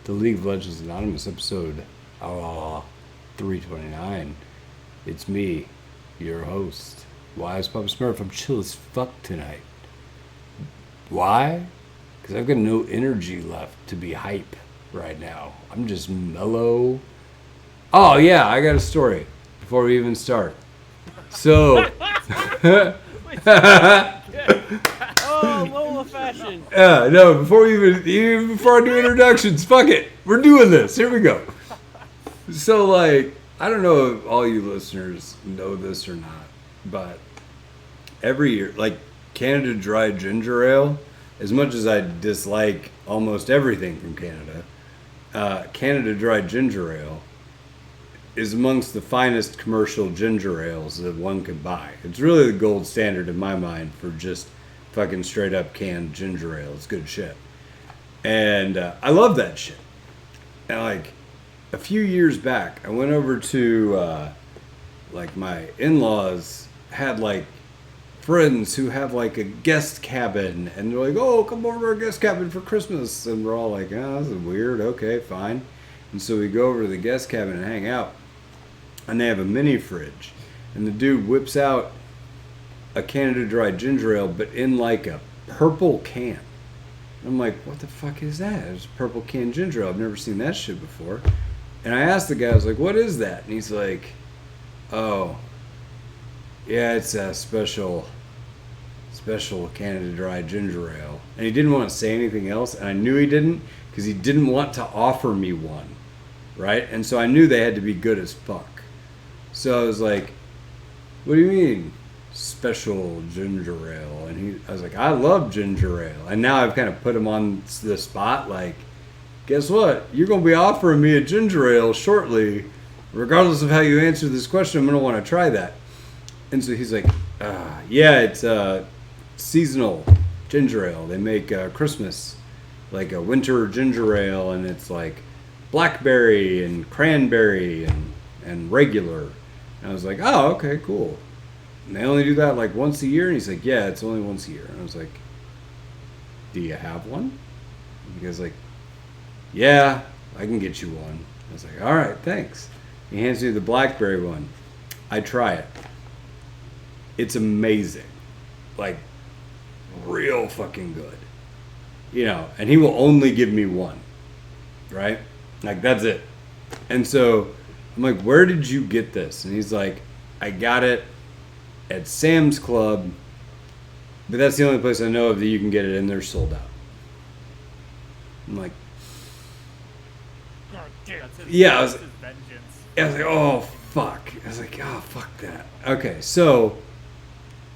the League of Legends Anonymous episode 329. It's me, your host, Wise Papa Smurf. I'm chill as fuck tonight. Why? Because I've got no energy left to be hype right now. I'm just mellow. Oh, yeah, I got a story before we even start. So... Oh, Lola fashion. Yeah, no, before I do introductions, fuck it. We're doing this. Here we go. So, like, I don't know if all you listeners know this or not, but every year, like, Canada Dry Ginger Ale, as much as I dislike almost everything from Canada, Canada Dry Ginger Ale is amongst the finest commercial ginger ales that one could buy. It's really the gold standard in my mind for just fucking straight up canned ginger ale. It's good shit. And I love that shit. And like a few years back, I went over to like my in-laws had like friends who have like a guest cabin, and they're like, oh, come over to our guest cabin for Christmas. And we're all like, oh, this is weird. Okay, fine. And so we go over to the guest cabin and hang out. And they have a mini fridge. And the dude whips out a Canada Dry Ginger Ale, but in like a purple can. I'm like, what the fuck is that? It's a purple can ginger ale. I've never seen that shit before. And I asked the guy, I was like, what is that? And he's like, oh, yeah, it's a special Canada Dry Ginger Ale. And he didn't want to say anything else. And I knew he didn't, because he didn't want to offer me one. Right? And so I knew they had to be good as fuck. So I was like, what do you mean, special ginger ale? And I was like, I love ginger ale. And now I've kind of put him on the spot, like, guess what? You're going to be offering me a ginger ale shortly. Regardless of how you answer this question, I'm going to want to try that. And so he's like, yeah, it's seasonal ginger ale. They make Christmas, like a winter ginger ale, and it's like blackberry and cranberry and regular. And I was like, oh, okay, cool. And they only do that like once a year? And he's like, yeah, it's only once a year. And I was like, do you have one? And the guy's like, yeah, I can get you one. I was like, all right, thanks. He hands me the blackberry one. I try it. It's amazing. Like, real fucking good. You know, and he will only give me one. Right? Like, that's it. And so I'm like, where did you get this? And he's like, I got it at Sam's Club, but that's the only place I know of that you can get it, and they're sold out. I'm like, yeah, I was like, oh, fuck. I was like, oh, fuck that. Okay, so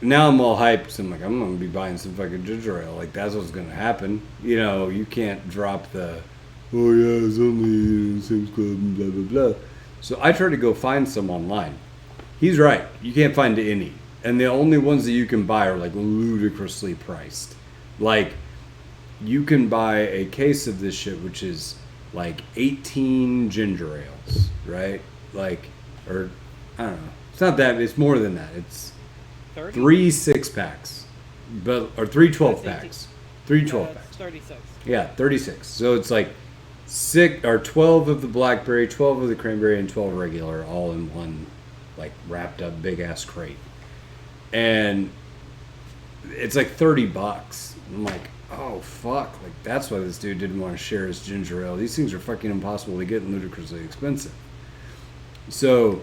now I'm all hyped. So I'm like, I'm going to be buying some fucking ginger ale. Like, that's what's going to happen. You know, you can't drop the, oh, yeah, it's only Sam's Club, and blah, blah, blah. So I tried to go find some online. He's right. You can't find any. And the only ones that you can buy are like ludicrously priced. Like, you can buy a case of this shit, which is like 18 ginger ales, right? Like, or I don't know. It's not that. It's more than that. It's 30? 3 6-packs, or 3 12-packs. 3 12-packs. 36. Yeah, 36. So it's like 12 of the blackberry, 12 of the cranberry, and 12 regular, all in one, like, wrapped up big ass crate. And it's like $30. I'm like, oh fuck, like that's why this dude didn't want to share his ginger ale. These things are fucking impossible to get and ludicrously expensive. So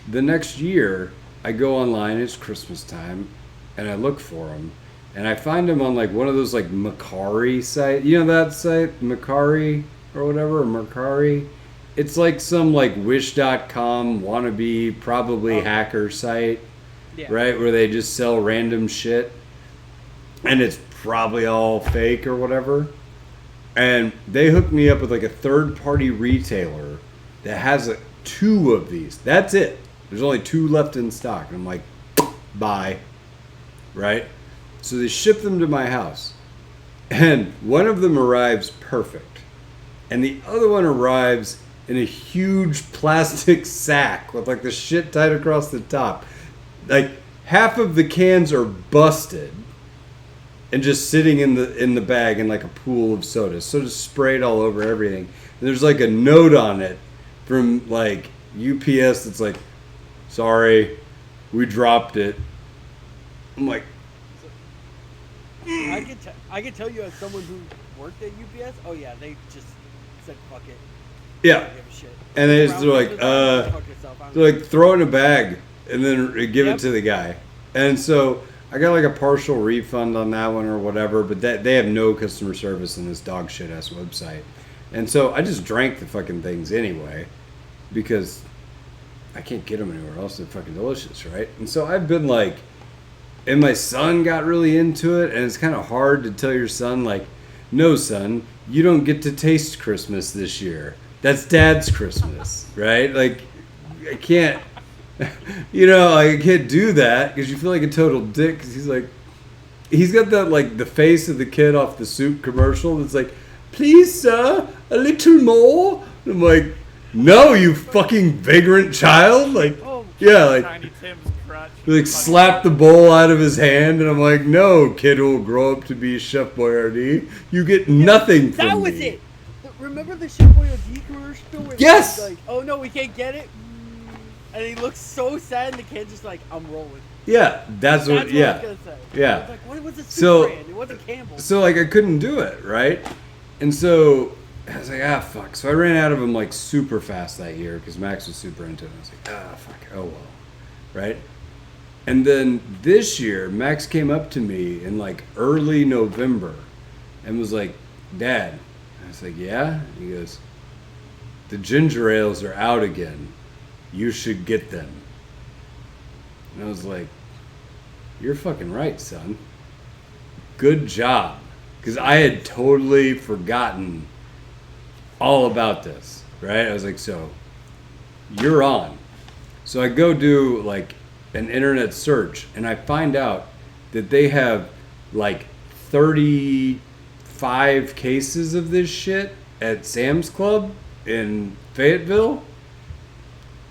the next year I go online, it's Christmas time, and I look for them, and I find them on like one of those like Mercari site. You know that site, Mercari or whatever, or Mercari? It's like some like wish.com wannabe, probably hacker site, right? Where they just sell random shit. And it's probably all fake or whatever. And they hooked me up with like a third-party retailer that has like 2 of these. That's it. There's only 2 left in stock. And I'm like, bye. Right? So they ship them to my house. And one of them arrives perfect. And the other one arrives in a huge plastic sack with like the shit tied across the top. Like half of the cans are busted. and just sitting in the bag in like a pool of soda. Soda sprayed all over everything. And there's like a note on it from like UPS that's like, sorry, we dropped it. I'm like, I can tell you as someone who worked at UPS. Oh yeah, they just said fuck it. yeah. I don't give a shit. And they just Fuck yourself. they're like, throw it in a bag and then give it Yep. to the guy. And so I got like a partial refund on that one or whatever, but they have no customer service in this dog shit ass website. And so I just drank the fucking things anyway because I can't get them anywhere else. They're fucking delicious, right? And so I've been like, and my son got really into it, and it's kind of hard to tell your son, like, no, son, you don't get to taste Christmas this year. That's Dad's Christmas, right? Like, I can't, I can't do that because you feel like a total dick because he's like, he's got that, like, the face of the kid off the soup commercial that's like, please, sir, a little more. And I'm like, no, you fucking vagrant child. Like, yeah, like, Tiny Tim's crutch. like slap the bowl out of his hand, and I'm like, no, kid will grow up to be Chef Boyardee. You get nothing from me. That was it. Remember the Chef Boyardee commercial? Where Yes! he's like, oh no, we can't get it. And he looks so sad, and the kid's just like, I'm rolling. Yeah, that's what I was yeah. gonna say. Yeah. I was like, what was it? So- Brand? It wasn't Campbell's. So, like, I couldn't do it, right? And so I was like, fuck. So I ran out of them, like, super fast that year because Max was super into it. I was like, fuck, oh well, right? And then this year, Max came up to me in, like, early November and was like, Dad. I was like, yeah? He goes, the ginger ales are out again. You should get them. And I was like, you're fucking right, son. Good job. Because I had totally forgotten all about this, right? I was like, so, you're on. So I go do, like, an internet search, and I find out that they have, like, 35 cases of this shit at Sam's Club in Fayetteville.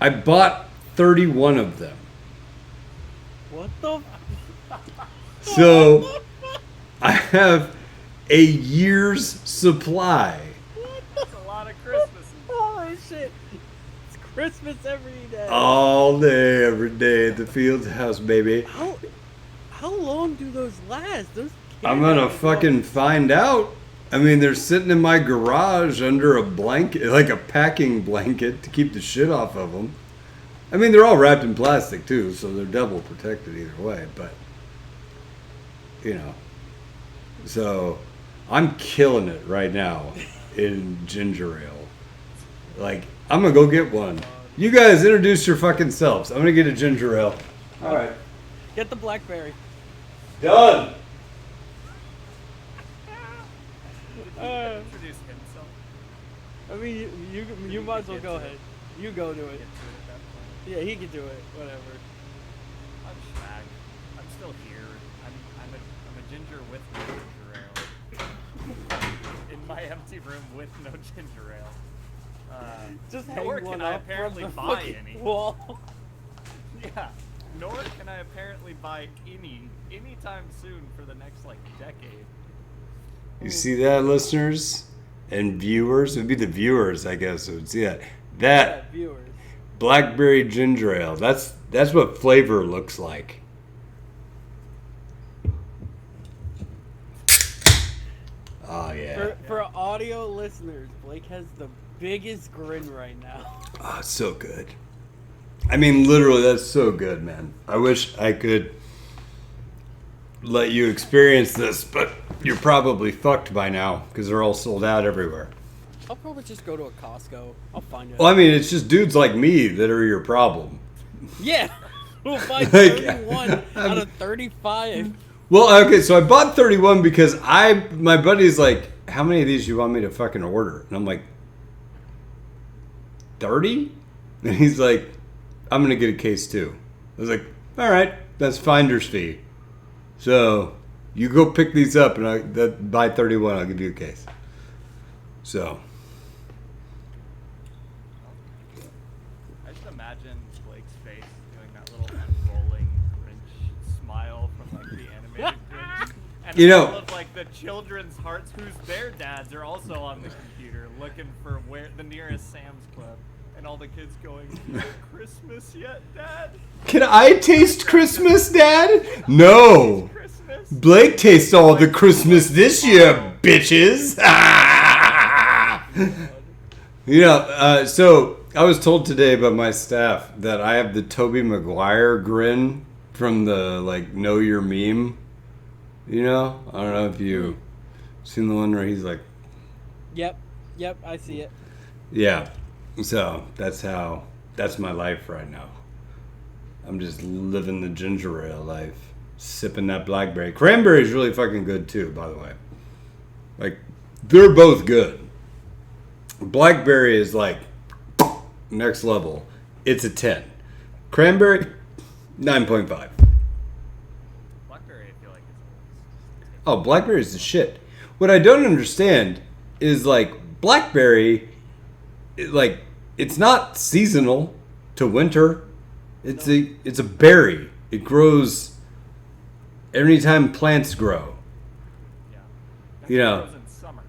I bought 31 of them. What the? So I have a year's supply. That's a lot of Christmases. Holy shit! It's Christmas every day. All day, every day at the Fields house, baby. How long do those last? Those. I'm gonna fucking find out. I mean, they're sitting in my garage under a blanket, like a packing blanket to keep the shit off of them. I mean, they're all wrapped in plastic too, so they're double protected either way, but, So, I'm killing it right now in ginger ale. Like, I'm gonna go get one. You guys introduce your fucking selves. I'm gonna get a ginger ale. Alright. Get the blackberry. Done! Introduce himself. I mean, you might as well go ahead. You go do it. Get to it at that point. Yeah, he can do it. Whatever. I'm Shag. I'm still here. I'm a ginger with no ginger ale. In my empty room with no ginger ale. Just nor hang one can I up from apparently the buy fucking any. wall. Yeah. Nor can I apparently buy any anytime soon for the next decade. You see that, listeners and viewers? It would be the viewers, I guess, who would see that. That Yeah, viewers. blackberry ginger ale. That's what flavor looks like. Oh yeah. For audio listeners, Blake has the biggest grin right now. Oh, it's so good. I mean, literally, that's so good, man. I wish I could let you experience this, but you're probably fucked by now because they're all sold out everywhere. I'll probably just go to a Costco. I'll find it. Well, I mean, it's just dudes like me that are your problem. Yeah. We'll find Like, 31 out of 35. Well, okay, so I bought 31 because my buddy's like, how many of these do you want me to fucking order? And I'm like, 30? And he's like, I'm going to get a case too. I was like, all right, that's finder's fee. So you go pick these up and buy 31, I'll give you a case. So. I just imagine Blake's face doing that little unrolling Grinch smile from the animated Grinch And You all know- of like the children's hearts, whose their dads are also on the computer looking for where the nearest Sam's Club, and all the kids going, "Christmas yet, Dad? Can I taste Christmas, Dad? No. Christmas." Blake tastes all the Christmas this year, bitches. You know, so I was told today by my staff that I have the Tobey Maguire grin from the like Know Your Meme. You know, I don't know if you seen the one where he's like, Yep, I see it. yeah. So that's my life right now. I'm just living the ginger ale life, sipping that blackberry. Cranberry's really fucking good too, by the way. Like, they're both good. Blackberry is like next level. It's a 10. Cranberry, 9.5. Blackberry, I feel like it's Oh, blackberry is the shit. What I don't understand is like blackberry, like it's not seasonal to winter. It's a berry. It grows anytime plants grow. yeah. You know. It grows in summer.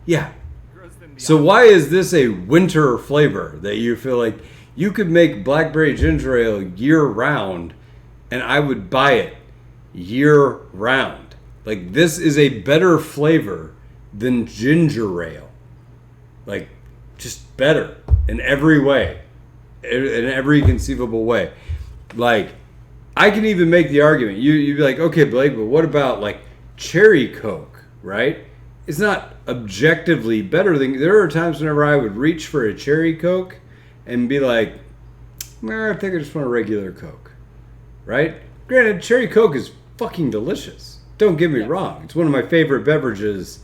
Yeah. It grows in the So autumn. why is this a winter flavor that you feel like you could make blackberry ginger ale year round and I would buy it year round? Like, this is a better flavor than ginger ale. Like, just better in every way. In every conceivable way. Like, I can even make the argument. You'd be like, okay, Blake, but what about, like, cherry Coke, right? It's not objectively better than... There are times whenever I would reach for a cherry Coke and be like, I think I just want a regular Coke, right? Granted, cherry Coke is fucking delicious. Don't get me wrong. It's one of my favorite beverages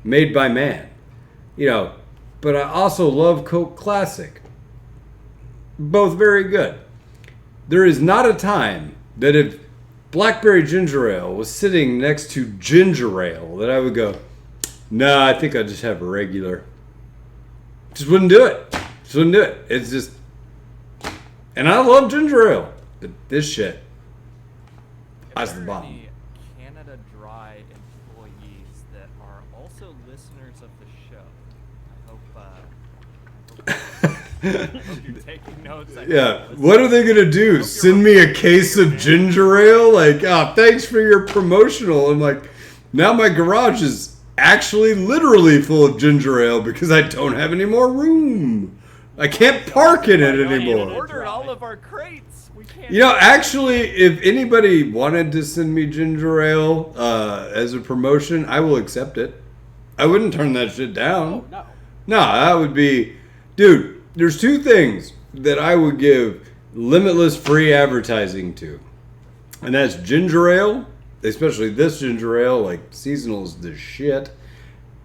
made by man. You know, but I also love Coke Classic. Both very good. There is not a time that if blackberry ginger ale was sitting next to ginger ale that I would go, nah, I think I'll just have a regular. Just wouldn't do it. Just wouldn't do it. It's just... And I love ginger ale. But this shit, If that's the there are bomb. any Canada Dry employees that are also listeners of the show, I hope you're taking notes. I Yeah, hope what are they gonna do? Send me a case of ginger ale? Like, thanks for your promotional. I'm like, now my garage is actually literally full of ginger ale because I don't have any more room. I can't park in it We anymore. ordered all of our crates. We can't. You know, actually, if anybody wanted to send me ginger ale as a promotion, I will accept it. I wouldn't turn that shit down. Oh, no. No, that would be... Dude, there's two things that I would give limitless free advertising to. And that's ginger ale, especially this ginger ale, like seasonal is the shit.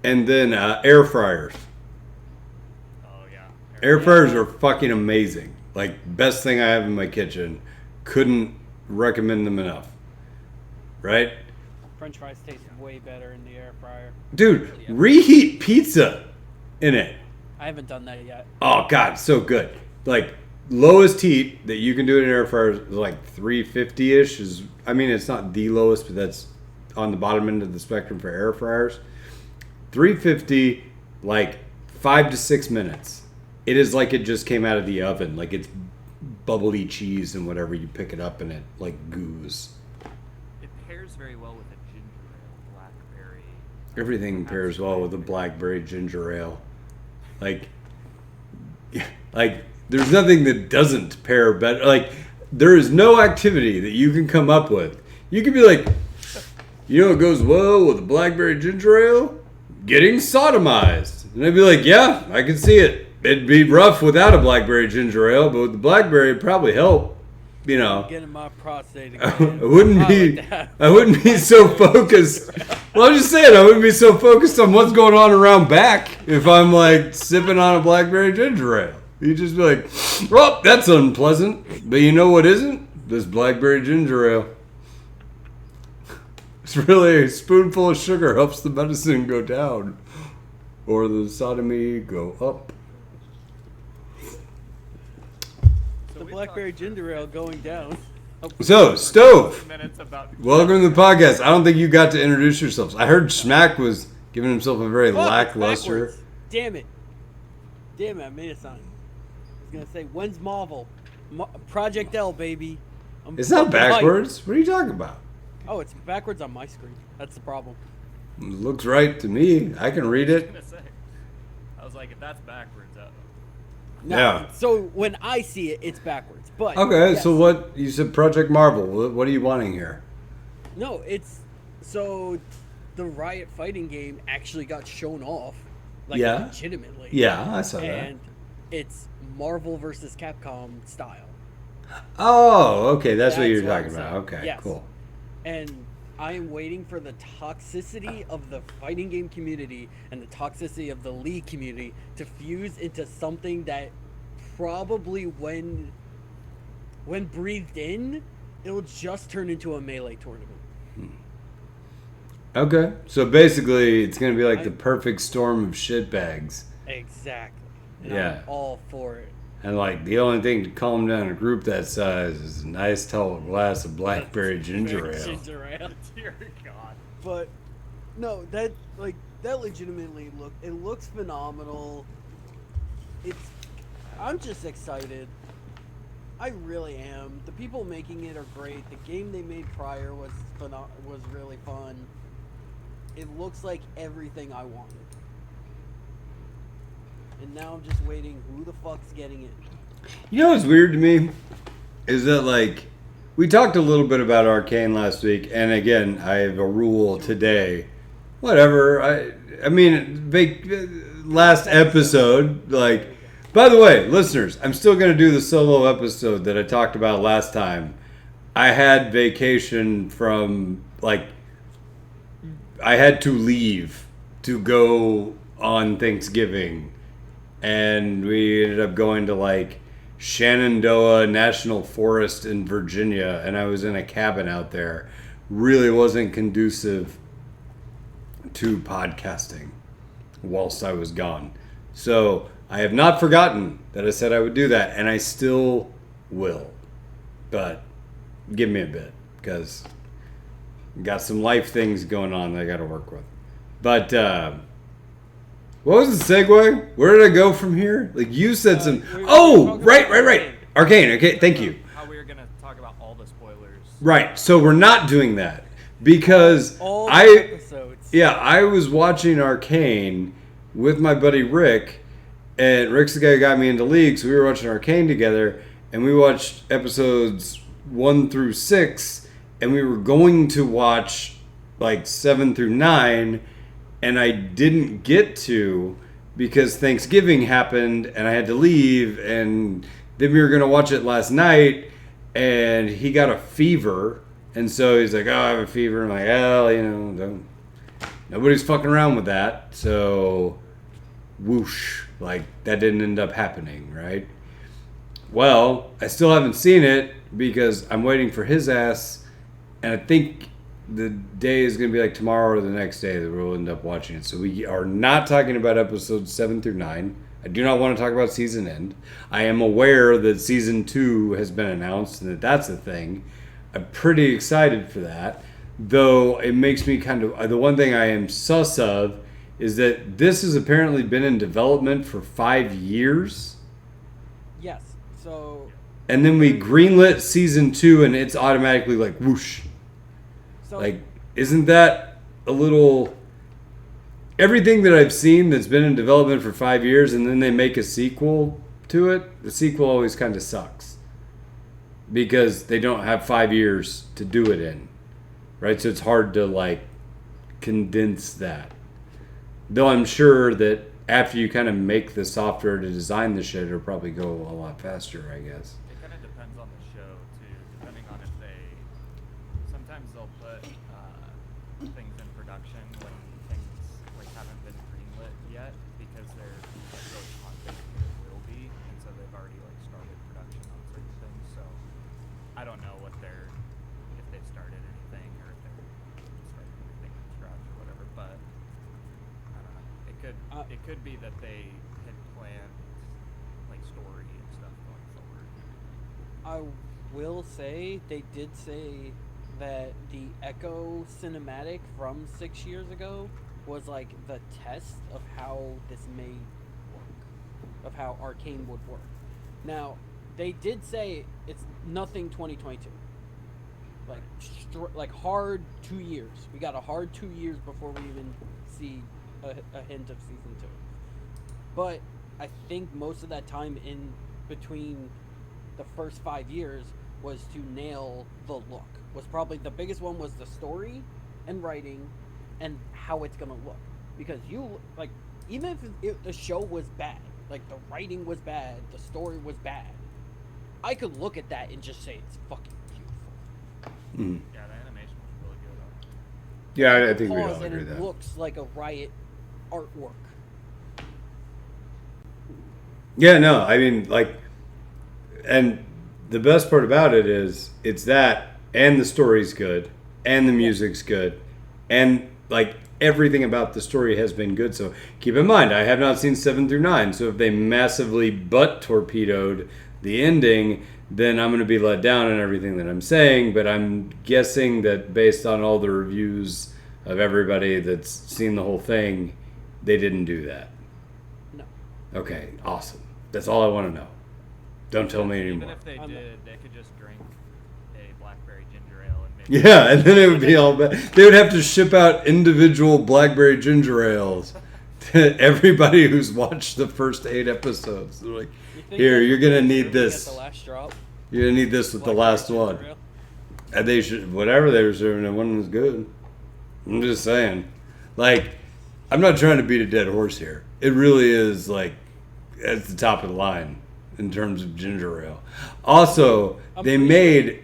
And then air fryers. Oh yeah. Air fryers are fucking amazing. Like, best thing I have in my kitchen. Couldn't recommend them enough. Right? French fries taste way better in the air fryer. Dude, reheat pizza in it. I haven't done that yet. Oh god, so good. Like, lowest heat that you can do in an air fryer is like 350-ish. I mean, it's not the lowest, but that's on the bottom end of the spectrum for air fryers. 350, like 5 to 6 minutes. It is like it just came out of the oven. Like, it's bubbly cheese and whatever you pick it up in it, like goose. It pairs very well with a ginger ale, blackberry. Everything pairs well with a blackberry ginger ale. Like, there's nothing that doesn't pair better. Like, there is no activity that you can come up with. You could be like, you know what goes well with a blackberry ginger ale? Getting sodomized. And I'd be like, yeah, I can see it. It'd be rough without a blackberry ginger ale, but with the blackberry, it'd probably help. You know. Getting my prostate I again. wouldn't be. like that. I wouldn't be so focused. Well, I'm just saying, I wouldn't be so focused on what's going on around back if I'm like sipping on a blackberry ginger ale. You just be like, well, that's unpleasant. But you know what isn't? This blackberry ginger ale. It's really a spoonful of sugar helps the medicine go down, or the sodomy go up. The blackberry ginger ale going down. So, Stove, minutes about welcome to the podcast. I don't think you got to introduce yourselves. I heard Schmack was giving himself a very Fuck, it's lackluster. backwards. Damn it, I made it sound. I was gonna say, when's Marvel? Project L, baby. It's not fucking hyped. backwards. What are you talking about? Oh, it's backwards on my screen. That's the problem. It looks right to me. I can read it. I was like, if that's backwards, No, Yeah. So when I see it, it's backwards. But Okay, yes. so what? You said Project Marvel. What are you wanting here? No, it's so the Riot fighting game actually got shown off, like Yeah. legitimately. Yeah, I saw that. And it's Marvel versus Capcom style. Oh, okay. That's what That's you're what I'm talking about. saying. Okay, Yes. cool. And I am waiting for the toxicity of the fighting game community and the toxicity of the League community to fuse into something that probably when breathed in, it'll just turn into a melee tournament. Okay, so basically, it's gonna be like the perfect storm of shitbags, Exactly. And Yeah. I'm all for it. and like the only thing to calm down a group that size is a nice tall glass of blackberry ginger ale. Ginger ale. dear God. But no, that legitimately looks phenomenal. I'm just excited. I really am. The people making it are great. The game they made prior was really fun. It looks like everything I wanted. And now I'm just waiting who the fuck's getting it. You know what's weird to me is that like we talked a little bit about Arcane last week, and again, I have a rule today. Whatever. I mean, last episode, like. By the way, listeners, I'm still going to do the solo episode that I talked about last time. I had vacation from, like, I had to leave to go on Thanksgiving. And we ended up going to, like, Shenandoah National Forest in Virginia. And I was in a cabin out there. Really wasn't conducive to podcasting whilst I was gone. So I have not forgotten that I said I would do that, and I still will. But give me a bit, because got some life things going on that I got to work with. But what was the segue? Where did I go from here? Like you said some. Oh, right. Arcane. Okay, thank you. How we were gonna talk about all the spoilers. Right. So we're not doing that because All the episodes. I was watching Arcane with my buddy Rick. And Rick's the guy who got me into League, so we were watching Arcane together, and we watched episodes 1 through 6, and we were going to watch like 7 through 9, and I didn't get to because Thanksgiving happened, and I had to leave, and then we were going to watch it last night, and he got a fever, and so he's like, oh, I have a fever. I'm like, well, nobody's fucking around with that, so whoosh. Like, that didn't end up happening, right? Well, I still haven't seen it because I'm waiting for his ass, and I think the day is going to be like tomorrow or the next day that we'll end up watching it. So we are not talking about episodes 7 through 9. I do not want to talk about season end. I am aware that season 2 has been announced and that that's a thing. I'm pretty excited for that, though it makes me kind of... The one thing I am sus of is that this has apparently been in development for 5 years. Yes. So. And then we greenlit season 2 and it's automatically like whoosh. So, Like, isn't that a little... Everything that I've seen that's been in development for 5 years and then they make a sequel to it, the sequel always kind of sucks. Because they don't have 5 years to do it in. Right? So it's hard to, like, condense that. Though I'm sure that after you kind of make the software to design the shit, it'll probably go a lot faster, I guess. It kind of depends on the show too, depending on if they. Sometimes they'll put things in production when things like haven't been greenlit yet because they're like, really confident that it will be, and so they've already like started production on certain things. So I don't know what they're if they've started anything or if they're starting anything from scratch or whatever, but. I don't know. It could be that they had planned like story and stuff going forward. will say they did say that the Echo cinematic from 6 years ago was like the test of how this may work, of how Arcane would work. Now, they did say it's nothing 2022. Like like hard 2 years. We got a hard 2 years before we even see a hint of season two. But I think most of that time in between the first 5 years was to nail the look. Was probably the biggest one was the story and writing and how it's gonna look. Because you like even if the show was bad, like the writing was bad, the story was bad, I could look at that and just say it's fucking beautiful. Yeah, the animation was really good. Yeah, I think we Pause all and agree it that. looks like a Riot artwork. Yeah, no, I mean, like, and the best part about it is it's that, and the story's good, and the music's good, and like everything about the story has been good. So keep in mind, I have not seen 7 through 9. So if they massively butt torpedoed the ending, then I'm going to be let down in everything that I'm saying. But I'm guessing that based on all the reviews of everybody that's seen the whole thing, they didn't do that. No. Okay, awesome. That's all I want to know. Don't tell me Even anymore. if they I'm did, they could just drink a blackberry ginger ale and maybe. Yeah, and then it would be all bad. They would have to ship out individual blackberry ginger ales to everybody who's watched the first 8 episodes. They're like, You think here, that you're gonna serving need at this. the last drop? You're gonna need this with the Blackberry last ginger one. ale? And they should, whatever they were serving, that one was good. I'm just saying. Like, I'm not trying to beat a dead horse here. It really is like at the top of the line in terms of ginger ale. Also, they made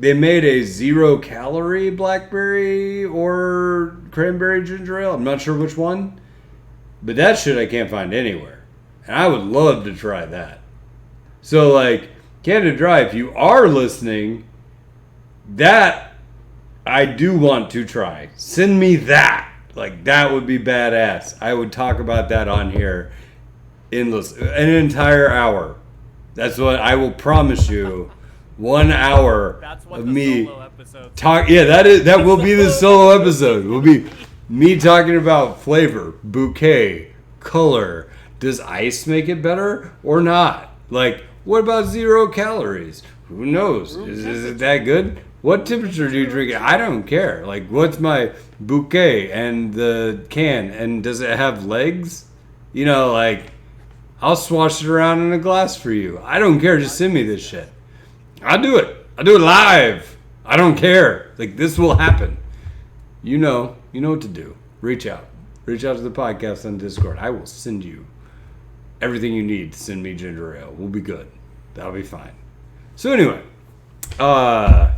a 0-calorie blackberry or cranberry ginger ale. I'm not sure which one, but that shit I can't find anywhere, and I would love to try that. So, like, Canada Dry, if you are listening, that I do want to try. Send me that. Like, that would be badass. I would talk about that on here an entire hour. That's what I will promise you. 1 hour That's what of the me solo episode. talk. Yeah, that will be the solo episode. Will be me talking about flavor, bouquet, color. Does ice make it better or not? Like, what about 0 calories? Who knows? Is it that good? What temperature do you drink it? I don't care. Like, what's my bouquet and the can? And does it have legs? You know, like, I'll swash it around in a glass for you. I don't care. Just send me this shit. I'll do it. I'll do it live. I don't care. Like, this will happen. You know what to do. Reach out. Reach out to the podcast on Discord. I will send you everything you need to send me ginger ale. We'll be good. That'll be fine. So anyway, yeah,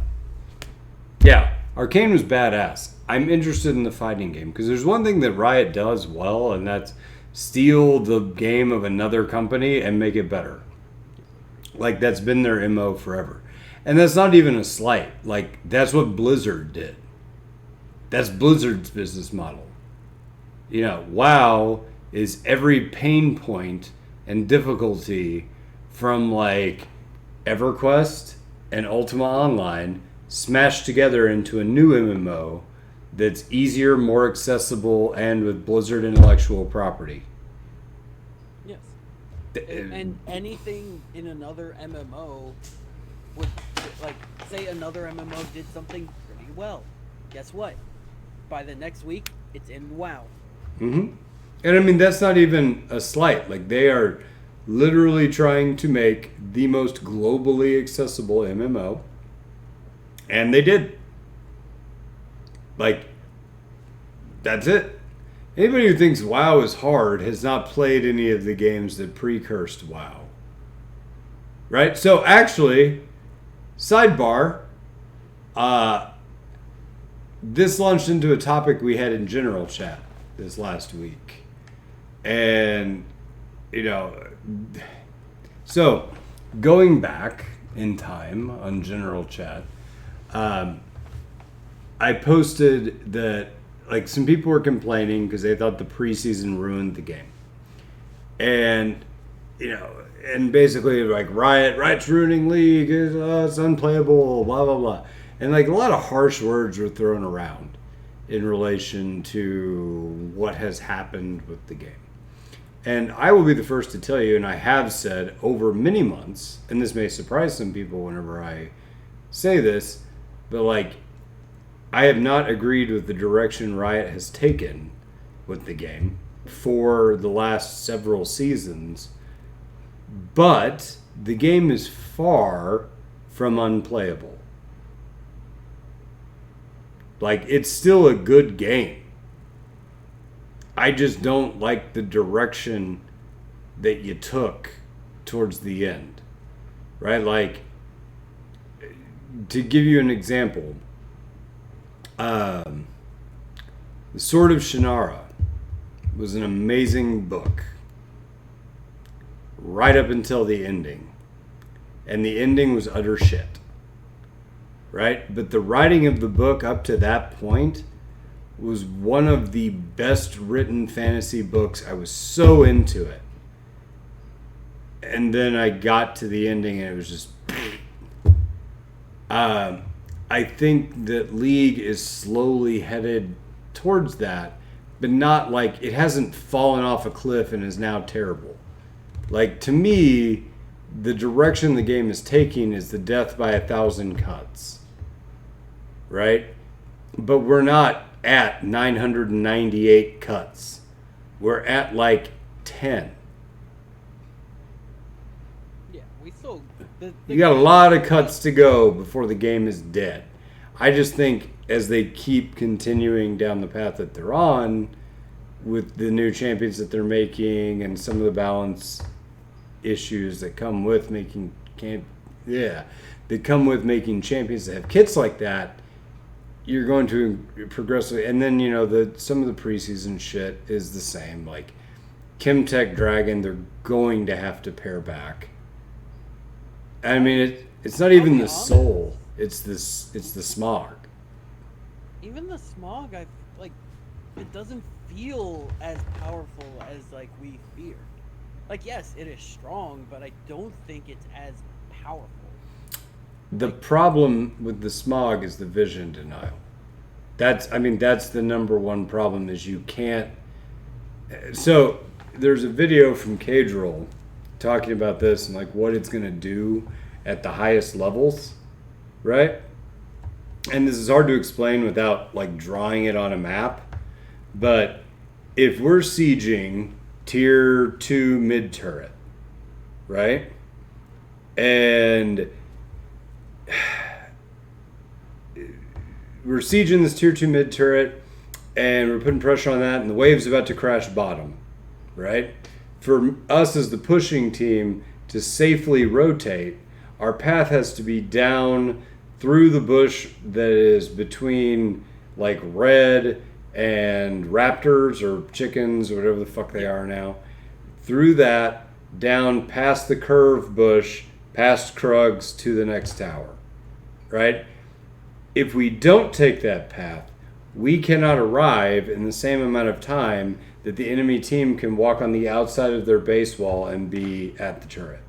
Arcane was badass. I'm interested in the fighting game because there's one thing that Riot does well, and that's steal the game of another company and make it better. Like, that's been their MO forever. And that's not even a slight. Like, that's what Blizzard did. That's Blizzard's business model. You know, WoW is every pain point and difficulty from, like, EverQuest and Ultima Online smashed together into a new MMO that's easier, more accessible, and with Blizzard intellectual property. Yes. And anything in another MMO would, like, say another MMO did something pretty well. Guess what? By the next week, it's in WoW. Mm-hmm. And I mean, that's not even a slight. Like, they are literally trying to make the most globally accessible MMO. And they did. Like, that's it. Anybody who thinks WoW is hard has not played any of the games that precursed WoW. Right? So, actually, sidebar, this launched into a topic we had in general chat this last week. And, you know, so going back in time on general chat, I posted that, like, some people were complaining because they thought the preseason ruined the game. And and basically like Riot's ruining League, it's unplayable, blah blah blah, and like a lot of harsh words were thrown around in relation to what has happened with the game. And I will be the first to tell you, and I have said over many months, and this may surprise some people whenever I say this, but like, I have not agreed with the direction Riot has taken with the game for the last several seasons, but the game is far from unplayable. Like, it's still a good game. I just don't like the direction that you took towards the end, right? Like, to give you an example, The Sword of Shannara was an amazing book right up until the ending. And the ending was utter shit, right? But the writing of the book up to that point was one of the best written fantasy books. I was so into it. And then I got to the ending and it was just... I think that League is slowly headed towards that, but not like it hasn't fallen off a cliff and is now terrible. Like, to me, the direction the game is taking is the death by 1,000 cuts, right? But we're not at 998 cuts. We're at like 10. Yeah, we still... You got a lot of cuts to go before the game is dead. I just think as they keep continuing down the path that they're on with the new champions that they're making and some of the balance issues that come with making champions that have kits like that, you're going to progressively, and then some of the preseason shit is the same. Like Chemtech Dragon, they're going to have to pare back. I mean, it's not even the soul; it's the smog. Even the smog, it doesn't feel as powerful as like we fear. Like, yes, it is strong, but I don't think it's as powerful. The problem with the smog is the vision denial. That's the number one problem is you can't. So there's a video from Cadril talking about this and like what it's going to do at the highest levels, right? And this is hard to explain without like drawing it on a map. But if we're sieging tier 2 mid turret, right? And we're sieging this tier 2 mid turret and we're putting pressure on that and the wave's about to crash bottom, right? For us as the pushing team to safely rotate, our path has to be down through the bush that is between like red and raptors or chickens or whatever the fuck they are now, through that, down past the curve bush, past Krugs to the next tower, right? If we don't take that path, we cannot arrive in the same amount of time that the enemy team can walk on the outside of their base wall and be at the turret,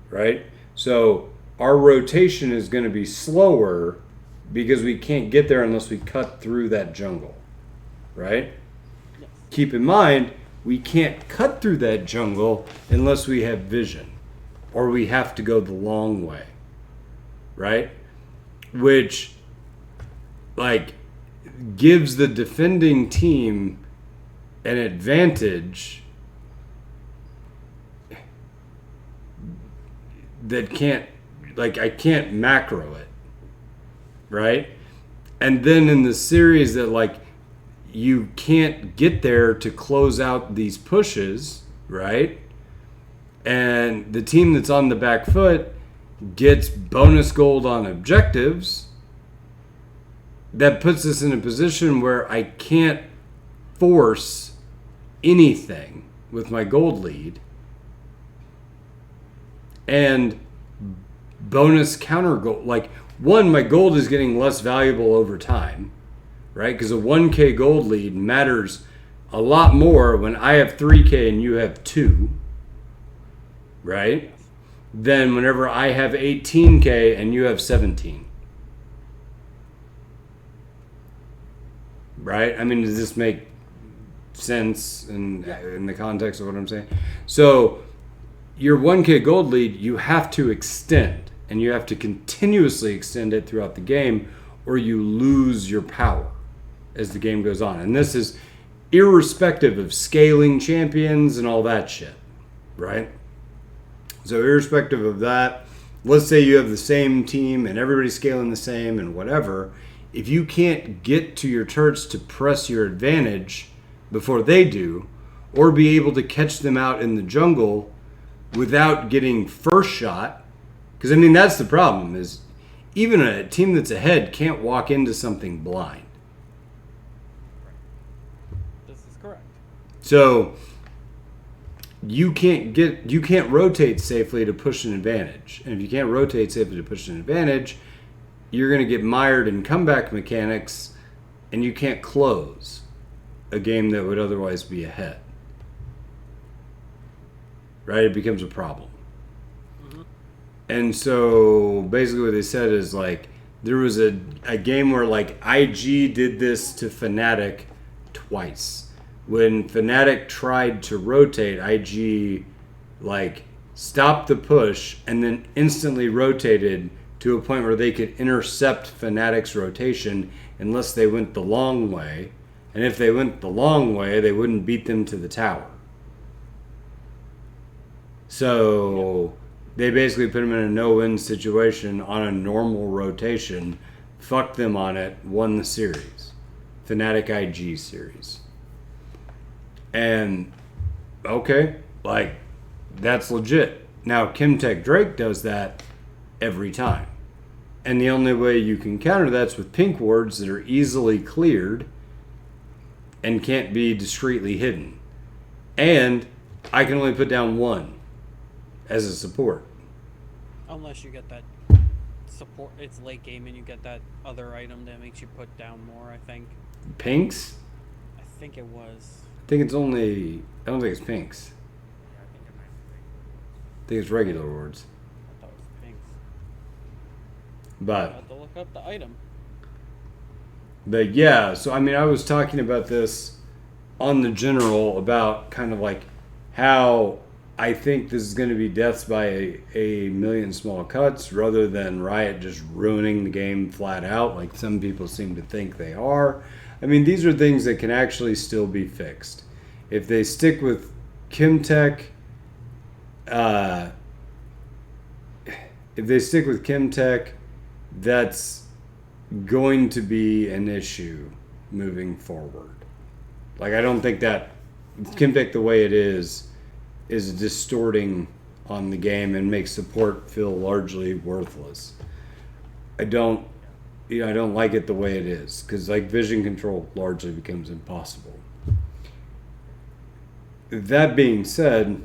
right? So our rotation is going to be slower because we can't get there unless we cut through that jungle, right? Yes. Keep in mind, we can't cut through that jungle unless we have vision, or we have to go the long way, right? Which, like, gives the defending team an advantage that can't, like, I can't macro it, right? And then in the series that, like, you can't get there to close out these pushes, right? And the team that's on the back foot gets bonus gold on objectives. That puts us in a position where I can't force anything with my gold lead. And bonus counter gold. Like, one, my gold is getting less valuable over time, right? Because a 1K gold lead matters a lot more when I have 3K and you have 2, right? Yes. Than whenever I have 18K and you have 17. Right? I mean, does this make sense in the context of what I'm saying? So, your 1K gold lead, you have to extend, and you have to continuously extend it throughout the game, or you lose your power as the game goes on. And this is irrespective of scaling champions and all that shit, right? So irrespective of that, let's say you have the same team and everybody's scaling the same and whatever. If you can't get to your turrets to press your advantage before they do, or be able to catch them out in the jungle without getting first shot, because I mean that's the problem, is even a team that's ahead can't walk into something blind. This is correct. So you can't rotate safely to push an advantage. And if you can't rotate safely to push an advantage, you're going to get mired in comeback mechanics, and you can't close a game that would otherwise be ahead. Right? It becomes a problem. Mm-hmm. And so basically what they said is like there was a game where like IG did this to Fnatic twice. When Fnatic tried to rotate, IG like stopped the push and then instantly rotated to a point where they could intercept Fnatic's rotation unless they went the long way. And if they went the long way, they wouldn't beat them to the tower. So they basically put them in a no-win situation on a normal rotation, fucked them on it, won the series. Fnatic IG series. And, okay, like, that's legit. Now, Kimtech Drake does that every time. And the only way you can counter that's with pink wards that are easily cleared and can't be discreetly hidden. And I can only put down one as a support. Unless you get that support, it's late game and you get that other item that makes you put down more, I think. Pinks? I think it was. I think it's only... I don't think it's pinks. Yeah, I think it might be. I think it's regular wards. I thought it was pinks. I But... had to look up the item. But yeah, so I mean, I was talking about this on the general about kind of like how I think this is going to be deaths by a million small cuts rather than Riot just ruining the game flat out like some people seem to think they are. I mean, these are things that can actually still be fixed. If they stick with Kimtech, that's going to be an issue moving forward. Like, I don't think that Kimtech the way it is distorting on the game and makes support feel largely worthless. I don't like it the way it is because like vision control largely becomes impossible. That being said,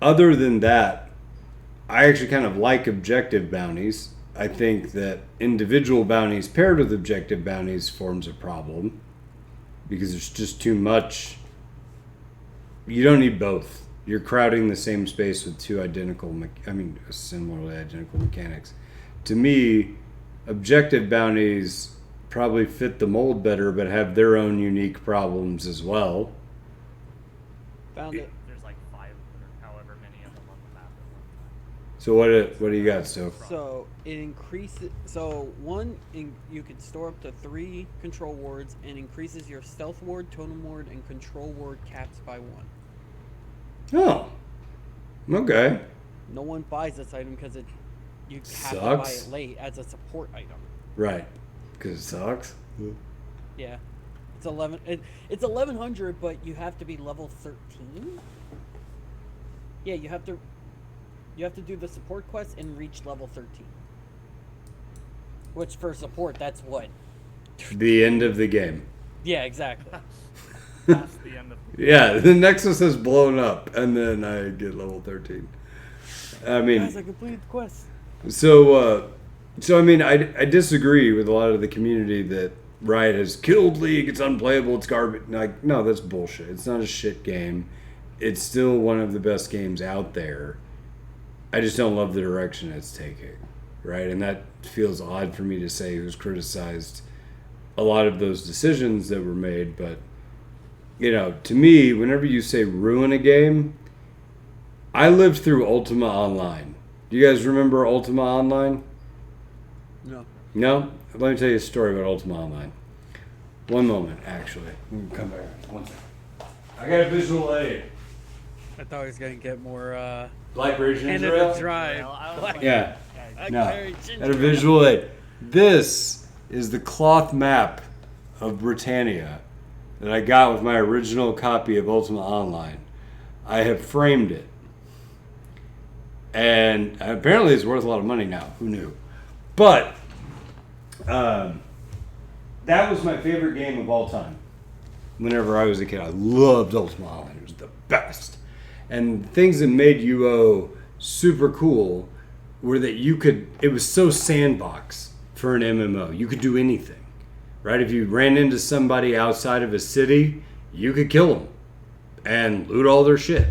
other than that, I actually kind of like objective bounties. I think that individual bounties paired with objective bounties forms a problem because there's just too much. You don't need both. You're crowding the same space with two similarly identical mechanics. To me, objective bounties probably fit the mold better, but have their own unique problems as well. Found it. There's like 5 or however many of them on the map at one time. So what do you got, Stoke? So it increases. You can store up to 3 control wards and increases your stealth ward, totem ward, and control ward caps by 1. Oh, okay. No one buys this item because you have to buy Sucks. it late as a support item. Right, because it sucks. Yeah, it's 11. It's 1100, but you have to be level 13. Yeah, you have to do the support quest and reach level 13. Which for support, that's what? The end of the game. Yeah, exactly. That's the end of the Yeah, the Nexus has blown up, and then I get level 13. I mean, Guys, I completed the quest. so I mean, I disagree with a lot of the community that Riot has killed League. It's unplayable. It's garbage. Like, no, that's bullshit. It's not a shit game. it's still one of the best games out there. I just don't love the direction it's taking, right? And that feels odd for me to say, who's criticized a lot of those decisions that were made. But, to me, whenever you say ruin a game, I lived through Ultima Online. Do you guys remember Ultima Online? No. No? Let me tell you a story about Ultima Online. One moment, actually. We'll come back. One second. I got a visual aid. I thought he was gonna get more Blackberry end ginger of ale? the drive. Yeah. No. Blackberry ginger Got a ale. visual aid. This is the cloth map of Britannia that I got with my original copy of Ultima Online. I have framed it. And apparently it's worth a lot of money now. Who knew? But that was my favorite game of all time. Whenever I was a kid, I loved Ultima Online. It was the best. And things that made UO super cool were that it was so sandbox for an MMO. You could do anything, right? If you ran into somebody outside of a city, you could kill them and loot all their shit.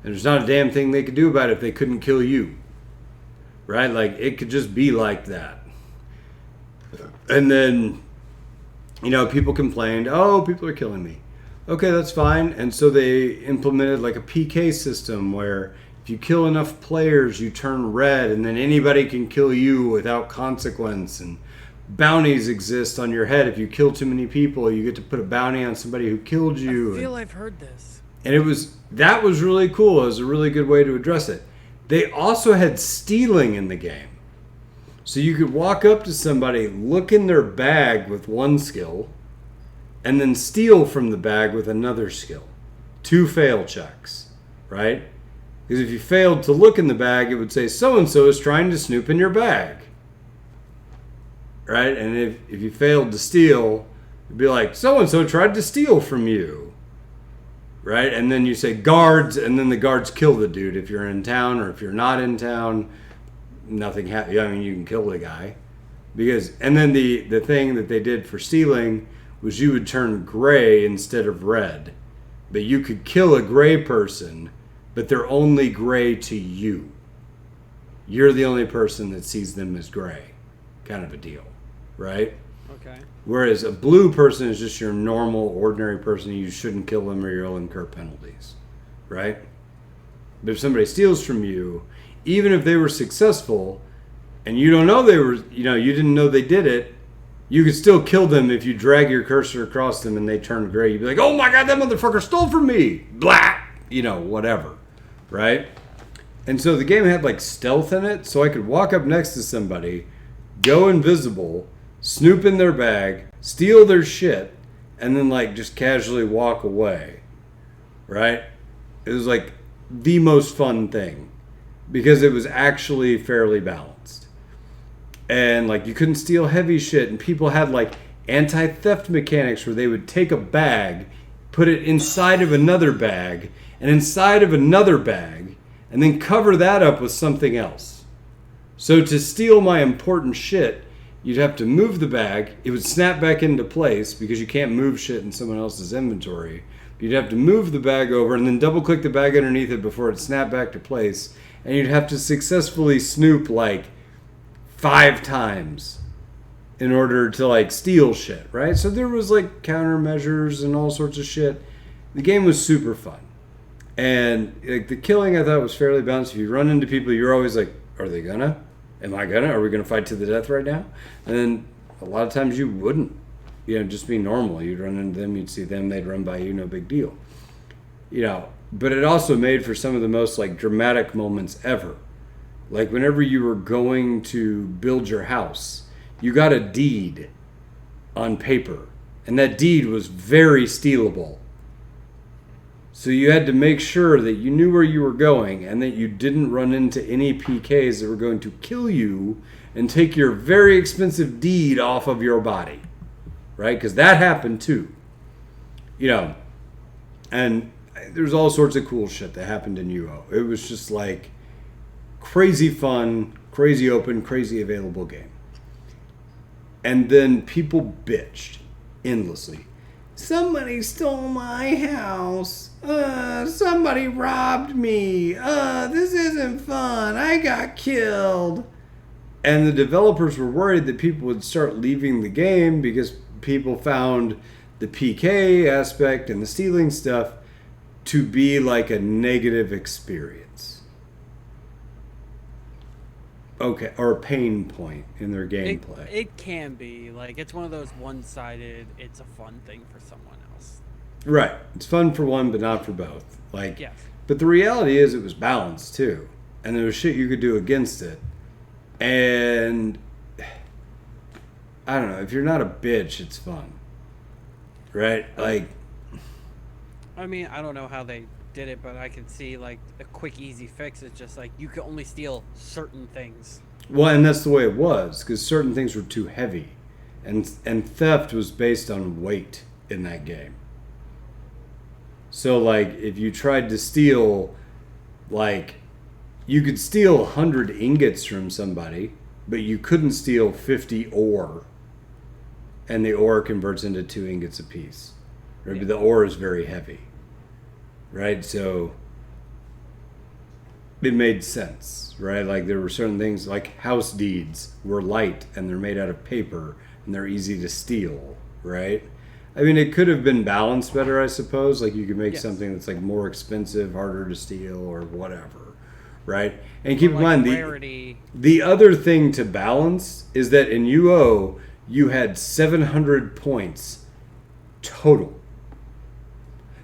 And there's not a damn thing they could do about it if they couldn't kill you, right? Like, it could just be like that. And then, people complained, oh, people are killing me. Okay, that's fine. And so they implemented like a PK system where if you kill enough players, you turn red, and then anybody can kill you without consequence. And bounties exist on your head. If you kill too many people, you get to put a bounty on somebody who killed you. I feel I've heard this. And that was really cool. It was a really good way to address it. They also had stealing in the game. So you could walk up to somebody, look in their bag with one skill, and then steal from the bag with another skill. 2 fail checks, right? Because if you failed to look in the bag, it would say, so-and-so is trying to snoop in your bag. Right? And if you failed to steal, it'd be like, so-and-so tried to steal from you. Right? And then you say guards, and then the guards kill the dude. If you're in town or if you're not in town, nothing happens. I mean, you can kill the guy. And then the thing that they did for stealing was you would turn gray instead of red. But you could kill a gray person, but they're only gray to you. You're the only person that sees them as gray. Kind of a deal, right? Okay. Whereas a blue person is just your normal, ordinary person. You shouldn't kill them or you'll incur penalties, right? But if somebody steals from you, even if they were successful, and you don't know you didn't know they did it, you could still kill them if you drag your cursor across them and they turn gray. You'd be like, oh my God, that motherfucker stole from me! Blah! Whatever, right? And so the game had like stealth in it, so I could walk up next to somebody, go invisible, snoop in their bag, steal their shit, and then like just casually walk away, right? It was like the most fun thing because it was actually fairly balanced. And like you couldn't steal heavy shit, and people had like anti-theft mechanics where they would take a bag, put it inside of another bag, and inside of another bag, and then cover that up with something else. So to steal my important shit, you'd have to move the bag. It would snap back into place because you can't move shit in someone else's inventory. You'd have to move the bag over and then double click the bag underneath it before it snapped back to place. And you'd have to successfully snoop like 5 times in order to like steal shit, right? So there was like countermeasures and all sorts of shit. The game was super fun. And like the killing I thought was fairly balanced. If you run into people, you're always like, are they gonna? Am I gonna? Are we gonna fight to the death right now? And then a lot of times you wouldn't. Just be normal. You'd run into them, you'd see them, they'd run by you, no big deal. But it also made for some of the most like dramatic moments ever. Like whenever you were going to build your house, you got a deed on paper, and that deed was very stealable. So you had to make sure that you knew where you were going and that you didn't run into any PKs that were going to kill you and take your very expensive deed off of your body, right? Because that happened too. And there's all sorts of cool shit that happened in UO. It was just like crazy fun, crazy open, crazy available game. And then people bitched endlessly. somebody stole my house. Somebody robbed me. This isn't fun. I got killed. And the developers were worried that people would start leaving the game because people found the PK aspect and the stealing stuff to be like a negative experience. Okay, or a pain point in their gameplay. It can be. Like, it's one of those one-sided, it's a fun thing for someone else. Right. It's fun for one, but not for both. Like, Yes. But the reality is it was balanced, too. And there was shit you could do against it. And I don't know. If you're not a bitch, it's fun. Right? Like, I mean, I don't know how they did it, but I can see, like, a quick, easy fix is just, like, you can only steal certain things. well, and that's the way it was, because certain things were too heavy. And theft was based on weight in that game. So, like, if you tried to steal, like, you could steal 100 ingots from somebody, but you couldn't steal 50 ore. And the ore converts into 2 ingots apiece. Right? Yeah. But the ore is very heavy. Right? So it made sense. Right? Like, there were certain things, like house deeds were light and they're made out of paper and they're easy to steal. Right? I mean, it could have been balanced better, I suppose. Like, you could make Yes. something that's like more expensive, harder to steal, or whatever. Right? And keep in Like, mind, rarity. the other thing to balance is that in UO, you had 700 points total.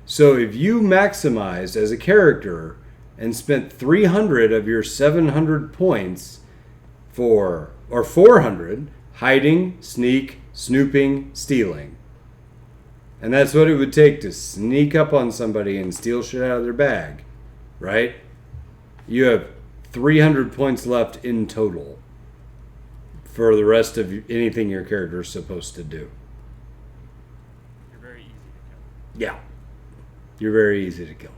So if you maximized as a character and spent 300 of your 700 points or 400, hiding, sneak, snooping, stealing. And that's what it would take to sneak up on somebody and steal shit out of their bag, right? You have 300 points left in total for the rest of anything your character is supposed to do. You're very easy to kill. Yeah. You're very easy to kill.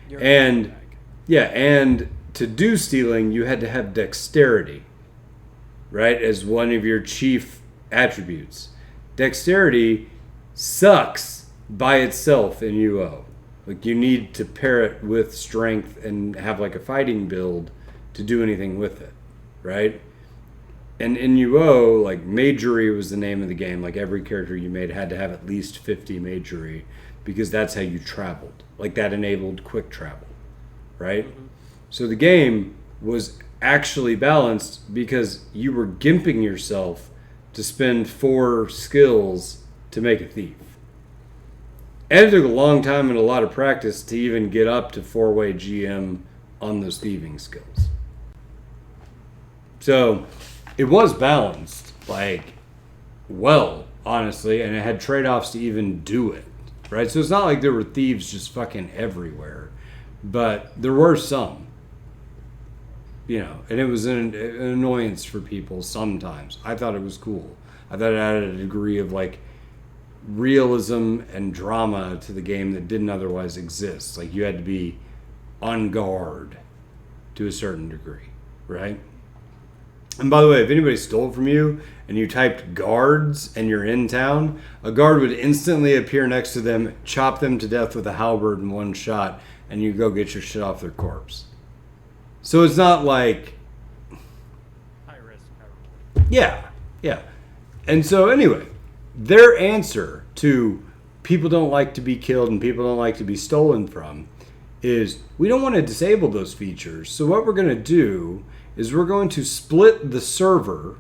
You're And a bag. yeah, and to do stealing, you had to have dexterity, right, as one of your chief attributes. Dexterity sucks by itself in UO. Like, you need to pair it with strength and have like a fighting build to do anything with it, right? And in UO, like, majory was the name of the game. Like, every character you made had to have at least 50 majory because that's how you traveled. Like, that enabled quick travel, right? Mm-hmm. So the game was actually balanced because you were gimping yourself to spend 4 skills to make a thief. And it took a long time and a lot of practice to even get up to 4-way GM on those thieving skills. So it was balanced, like, well, honestly, and it had trade-offs to even do it, right? So it's not like there were thieves just fucking everywhere, but there were some, you know, and it was an annoyance for people sometimes. I thought it was cool. I thought it added a degree of, like, realism and drama to the game that didn't otherwise exist. Like, you had to be on guard to a certain degree, right? And by the way, if anybody stole from you and you typed guards and you're in town, a guard would instantly appear next to them, chop them to death with a halberd in one shot, and you go get your shit off their corpse. So it's not like... High risk, high reward. Yeah. And so anyway, their answer to people don't like to be killed and people don't like to be stolen from is, we don't want to disable those features. So what we're going to do is we're going to split the server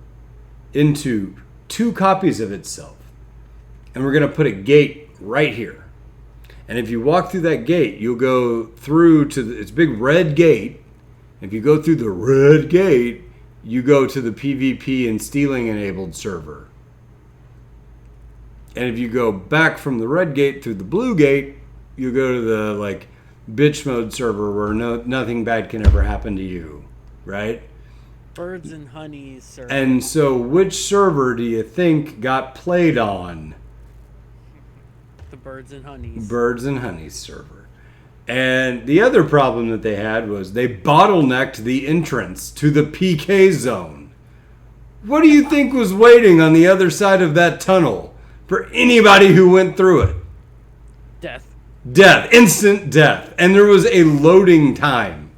into 2 copies of itself. And we're going to put a gate right here. And if you walk through that gate, you'll go through to it's a big red gate. If you go through the red gate, you go to the PvP and stealing enabled server. And if you go back from the red gate through the blue gate, you go to the, like, bitch mode server where nothing bad can ever happen to you, right? Birds and Honeys server. And so which server do you think got played on? The Birds and Honeys. Birds and Honeys server. And the other problem that they had was they bottlenecked the entrance to the PK zone. What do you think was waiting on the other side of that tunnel for anybody who went through it? Death. Instant death. And there was a loading time.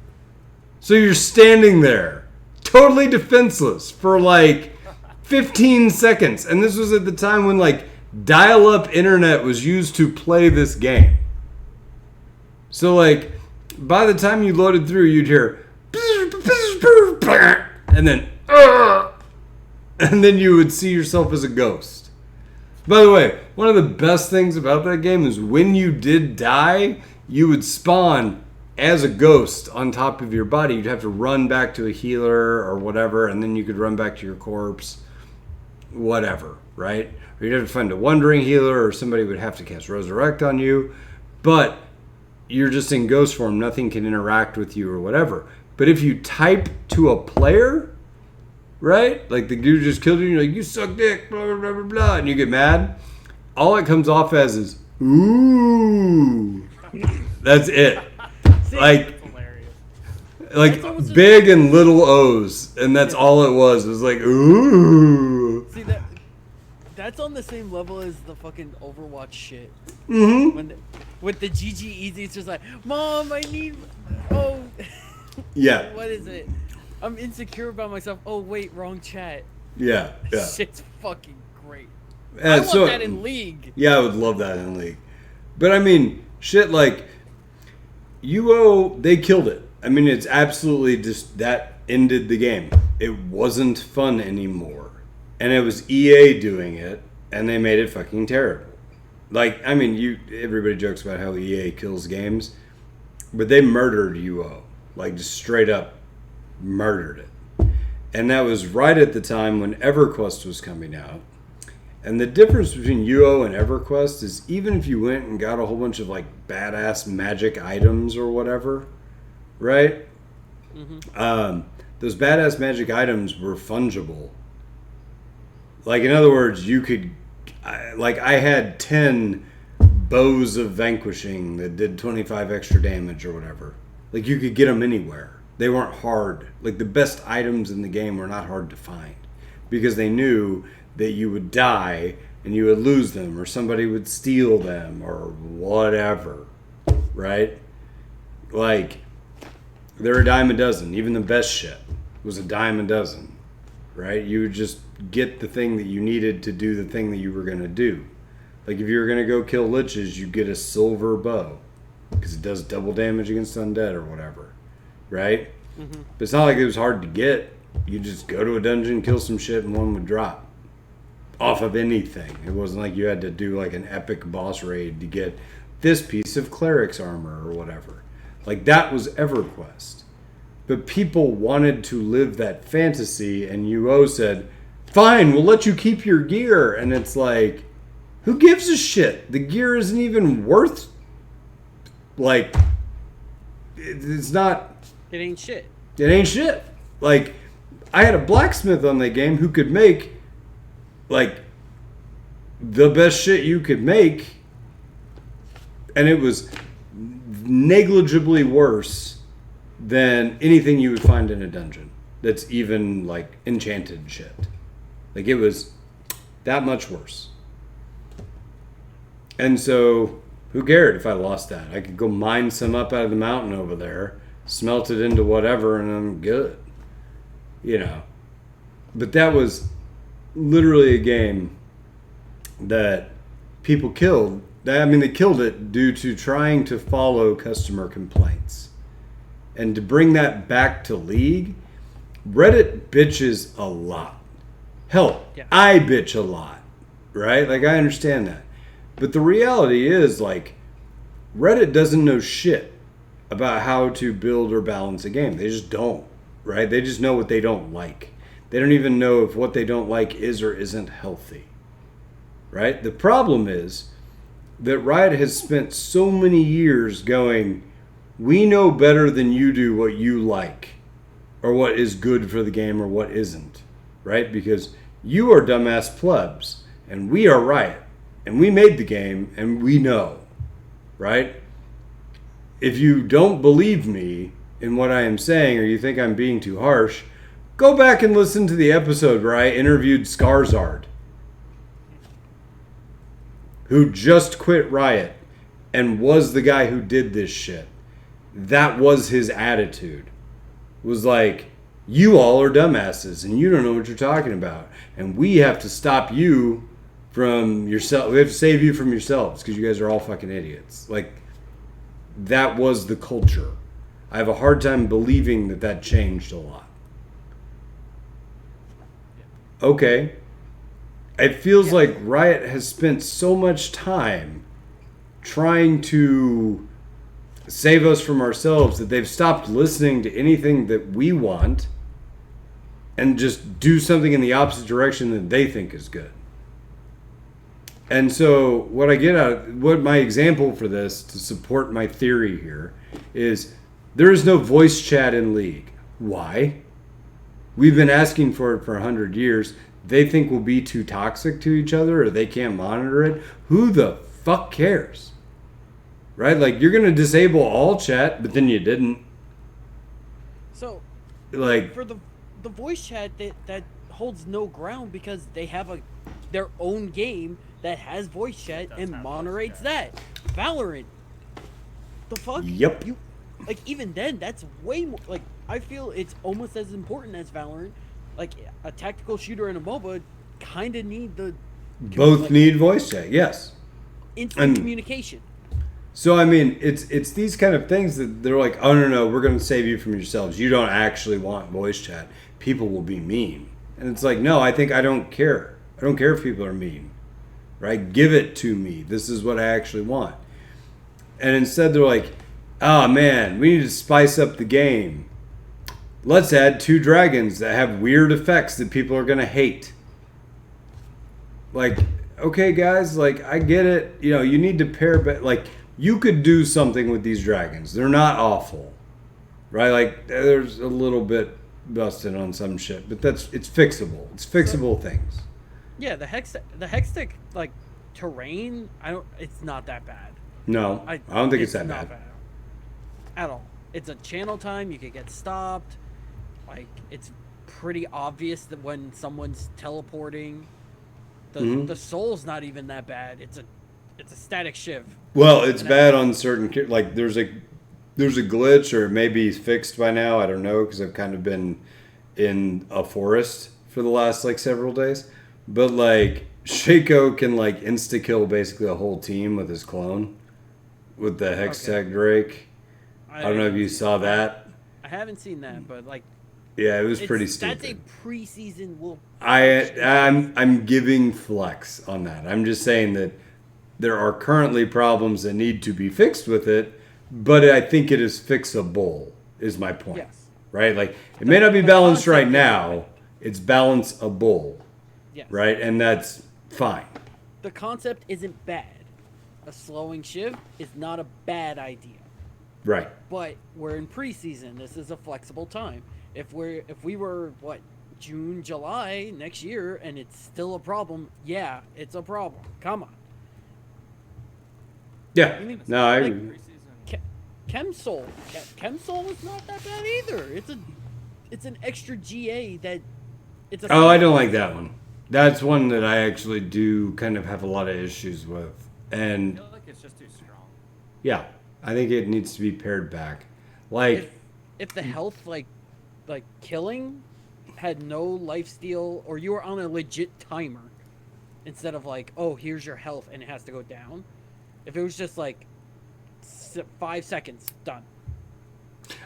So you're standing there, totally defenseless for like 15 seconds. And this was at the time when like dial-up internet was used to play this game. So like by the time you loaded through, you'd hear and then you would see yourself as a ghost. By the way, one of the best things about that game is when you did die, you would spawn as a ghost on top of your body. You'd have to run back to a healer or whatever, and then you could run back to your corpse, whatever, right? Or you'd have to find a wandering healer, or somebody would have to cast Resurrect on you. But you're just in ghost form. Nothing can interact with you or whatever. But if you type to a player, right? Like the dude just killed you, and you're like, you suck dick, blah, blah, blah, blah, blah, and you get mad. All it comes off as is, ooh. That's it. See, Like, Hilarious. almost big and little O's, and that's all it was. It was like, ooh. see that's on the same level as the fucking Overwatch shit. Mm-hmm. With the GG Easy, it's just like, Mom, I need. Oh. Yeah. What is it? I'm insecure about myself. Oh wait, wrong chat. Yeah. Yeah. Shit's fucking great. Yeah, I want that in League. Yeah, I would love that in League. But I mean, shit like UO, they killed it. I mean, it's absolutely just that ended the game. It wasn't fun anymore. And it was EA doing it, and they made it fucking terrible. Like, I mean, everybody jokes about how EA kills games, but they murdered UO. Like, just straight up murdered it. And that was right at the time when EverQuest was coming out. And the difference between UO and EverQuest is even if you went and got a whole bunch of like badass magic items or whatever, right? Mm-hmm. Those badass magic items were fungible. Like, in other words, you could, like, I had 10 bows of vanquishing that did 25 extra damage or whatever. Like, you could get them anywhere. They weren't hard. Like, the best items in the game were not hard to find because they knew that you would die and you would lose them or somebody would steal them or whatever, right? Like, they're a dime a dozen. Even the best shit was a dime a dozen, right? You would just get the thing that you needed to do the thing that you were going to do. Like, if you were going to go kill liches, you get a silver bow because it does double damage against undead or whatever, right? Mm-hmm. But it's not like it was hard to get. You just go to a dungeon, kill some shit, and one would drop off of anything. It wasn't like you had to do like an epic boss raid to get this piece of cleric's armor or whatever. Like, that was EverQuest. But people wanted to live that fantasy, and UO said, fine, we'll let you keep your gear. And it's like, who gives a shit? The gear isn't even worth, like, it's not. It ain't shit. It ain't shit. Like, I had a blacksmith on that game who could make, like, the best shit you could make, and it was negligibly worse than anything you would find in a dungeon that's even, like, enchanted shit. Like, it was that much worse. And so, who cared if I lost that? I could go mine some up out of the mountain over there, smelt it into whatever, and I'm good. You know. But that was literally a game that people killed. I mean, they killed it due to trying to follow customer complaints. And to bring that back to League, Reddit bitches a lot. Hell, yeah. I bitch a lot, right? Like, I understand that. But the reality is, like, Reddit doesn't know shit about how to build or balance a game. They just don't, right? They just know what they don't like. They don't even know if what they don't like is or isn't healthy, right? The problem is that Riot has spent so many years going, we know better than you do what you like or what is good for the game or what isn't, right? Because you are dumbass plebs and we are Riot and we made the game and we know, right? If you don't believe me in what I am saying or you think I'm being too harsh, go back and listen to the episode where I interviewed Skarzard, who just quit Riot and was the guy who did this shit. That was his attitude. Was like, you all are dumbasses and you don't know what you're talking about. And we have to stop you from yourself. We have to save you from yourselves because you guys are all fucking idiots. Like, that was the culture. I have a hard time believing that changed a lot. Okay. It feels like Riot has spent so much time trying to save us from ourselves that they've stopped listening to anything that we want and just do something in the opposite direction that they think is good. And so what my example for this to support my theory here is there is no voice chat in League. Why? We've been asking for it for 100 years. They think we'll be too toxic to each other or they can't monitor it. Who the fuck cares? Right? Like, you're going to disable all chat, but then you didn't. So, like, for the voice chat, that holds no ground because they have their own game that has voice chat and moderates that. Valorant. The fuck? Yep. Like, even then, that's way more... Like, I feel it's almost as important as Valorant. Like, a tactical shooter and a MOBA kind of need the... Both need voice chat, yes. Instant communication. So, I mean, it's these kind of things that they're like, oh, no, we're going to save you from yourselves. You don't actually want voice chat. People will be mean. And it's like, no, I don't care. I don't care if people are mean. Right? Give it to me. This is what I actually want. And instead they're like, oh, man, we need to spice up the game. Let's add 2 dragons that have weird effects that people are going to hate. Like, okay, guys, like, I get it. You know, you need to pair, but like, you could do something with these dragons. They're not awful, right? Like, there's a little bit busted on some shit, but it's fixable. It's fixable things. Yeah, the hextech like terrain, it's not that bad. No, I don't think it's that not bad at all. It's a channel time. You could get stopped. Like, it's pretty obvious that when someone's teleporting, the soul's not even that bad. It's a static shiv. Well, it's bad on certain, like, there's a glitch, or maybe it's fixed by now. I don't know, because I've kind of been in a forest for the last like several days. But like, Shaco can like insta kill basically a whole team with his clone, with the Hextech Drake. I don't know if you saw that. I haven't seen that, but like, yeah, it was pretty stupid. That's a preseason. I'm giving flex on that. I'm just saying that there are currently problems that need to be fixed with it, but I think it is fixable. Is my point. Yes. Right. Like, it may not be balanced right now. It's balanceable. Yes. Right, and that's fine. The concept isn't bad. A slowing shiv is not a bad idea. Right. But we're in preseason. This is a flexible time. If we were June, July next year and it's still a problem, yeah, it's a problem. Come on. Yeah. No, I agree. Chemsoul is not that bad either. It's an extra GA that it's a... Oh, I don't like that one. That's one that I actually do kind of have a lot of issues with. And I feel like it's just too strong. Yeah, I think it needs to be pared back. Like, if the health like killing had no lifesteal, or you were on a legit timer instead of like, oh, here's your health and it has to go down. If it was just like 5 seconds, done.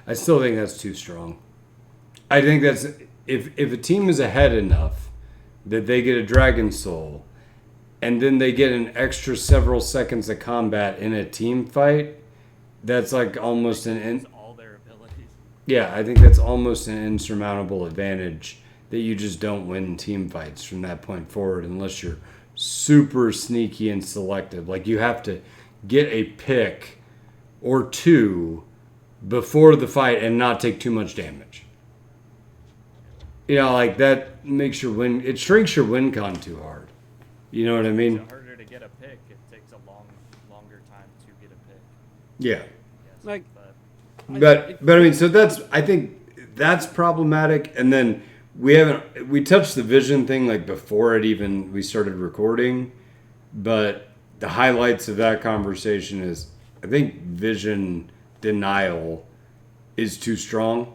I still think that's too strong. I think that's if a team is ahead enough that they get a Dragon Soul, and then they get an extra several seconds of combat in a team fight, that's like almost all their abilities. Yeah, I think that's almost an insurmountable advantage that you just don't win team fights from that point forward unless you're super sneaky and selective. Like, you have to get a pick or 2 before the fight and not take too much damage. You know, like, that makes your win... It shrinks your win con too hard. You know what I mean? It's harder to get a pick. It takes a longer time to get a pick. Yeah. Like, But I mean, so I think that's problematic. And then we touched the vision thing like before we started recording, but the highlights of that conversation is I think vision denial is too strong.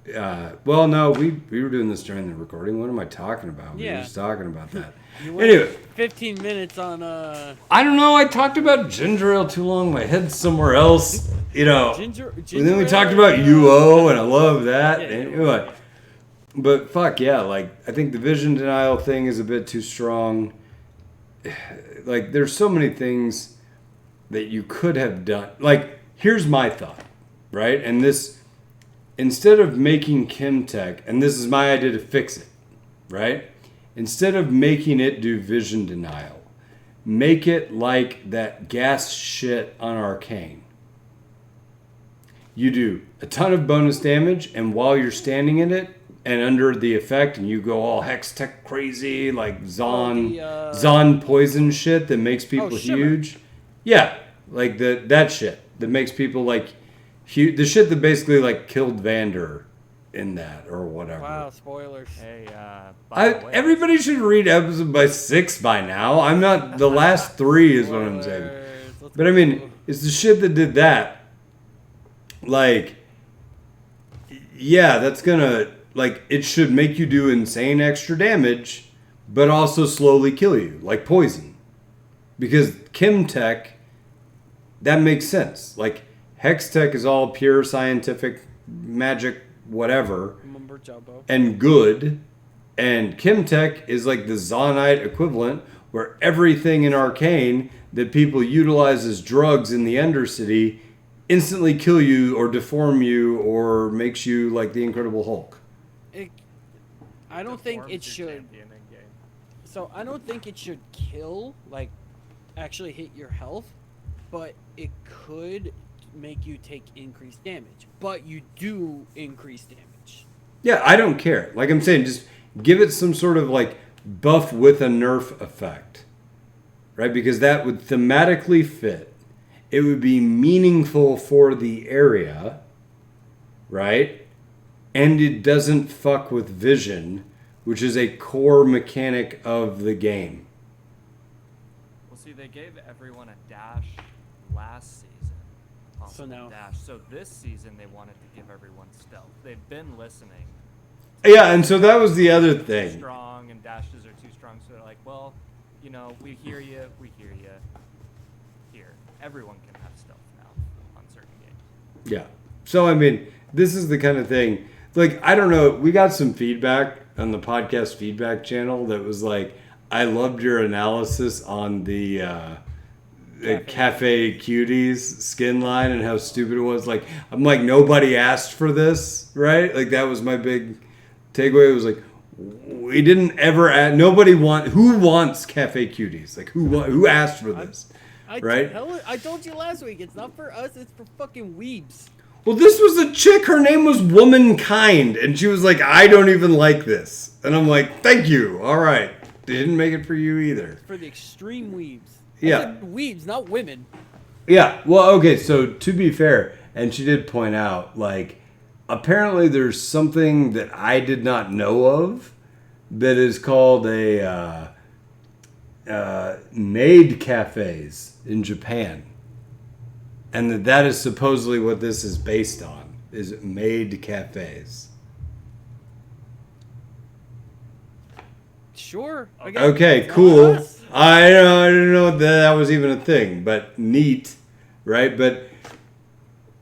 Well, no, we were doing this during the recording. What am I talking about? We were Yeah. just talking about that. You went Anyway, 15 minutes on I don't know. I talked about ginger ale too long. My head's somewhere else. ginger. And then we ale talked and, about UO, and I love that. Yeah, Anyway, but fuck yeah, like I think the vision denial thing is a bit too strong. Like there's so many things that you could have done. Like here's my thought, right? And this, instead of making Chemtech, and this is my idea to fix it, right? Instead of making it do vision denial, make it like that gas shit on Arcane. You do a ton of bonus damage, and while you're standing in it and under the effect, and you go all hex tech crazy, like Zon poison shit that makes people Shimmer. huge. Yeah, like that shit that makes people like huge. The shit that basically like killed Vander in that or whatever. Wow, spoilers. Hey, by the way, Everybody should read episode by 6 by now. I'm not. The last 3 is what I'm saying. Spoilers. Let's But I go. mean, it's the shit that did that. Like, yeah, that's gonna, like, it should make you do insane extra damage, but also slowly kill you, like poison. Because Chemtech, that makes sense. Like, Hextech is all pure scientific magic, whatever, Mumbo jumbo. and good. And Chemtech is like the Zonite equivalent, where everything in Arcane that people utilize as drugs in the Undercity instantly kill you or deform you or makes you like the Incredible Hulk. I don't think Deforms it your should. champion in game. So I don't think it should kill, like, actually hit your health, but it could make you take increased damage. But you do increase damage. Yeah, I don't care. Like I'm saying, just give it some sort of like buff with a nerf effect, right? Because that would thematically fit. It would be meaningful for the area, right? And it doesn't fuck with vision, which is a core mechanic of the game. Well, see, they gave everyone a dash last season. So now- dash. So this season they wanted to give everyone stealth. They've been listening. Yeah, and so that was the other Too thing. strong and dashes are too strong, so they're like, well, you know, we hear you. Here, everyone can have stealth now on certain games. Yeah. So, I mean, this is the kind of thing, like, I don't know, we got some feedback on the podcast feedback channel that was like, I loved your analysis on the Cafe Cuties skin line and how stupid it was. Like, I'm like, nobody asked for this, right? Like, that was my big takeaway. It was like, we didn't ever ask, who wants Cafe Cuties? Like, who asked for this? Right? I told you last week, it's not for us, it's for fucking weebs. Well, this was a chick, her name was Womankind, and she was like, I don't even like this. And I'm like, thank you, all right. They didn't make it for you either. For the extreme weebs. Yeah. I said weebs, not women. Yeah, well, okay, so to be fair, and she did point out, like, apparently there's something that I did not know of that is called a maid cafes in Japan. And that is supposedly what this is based on, is maid cafes. Sure. Again, Okay, it's not cool. us. I didn't know that was even a thing, but neat, right? But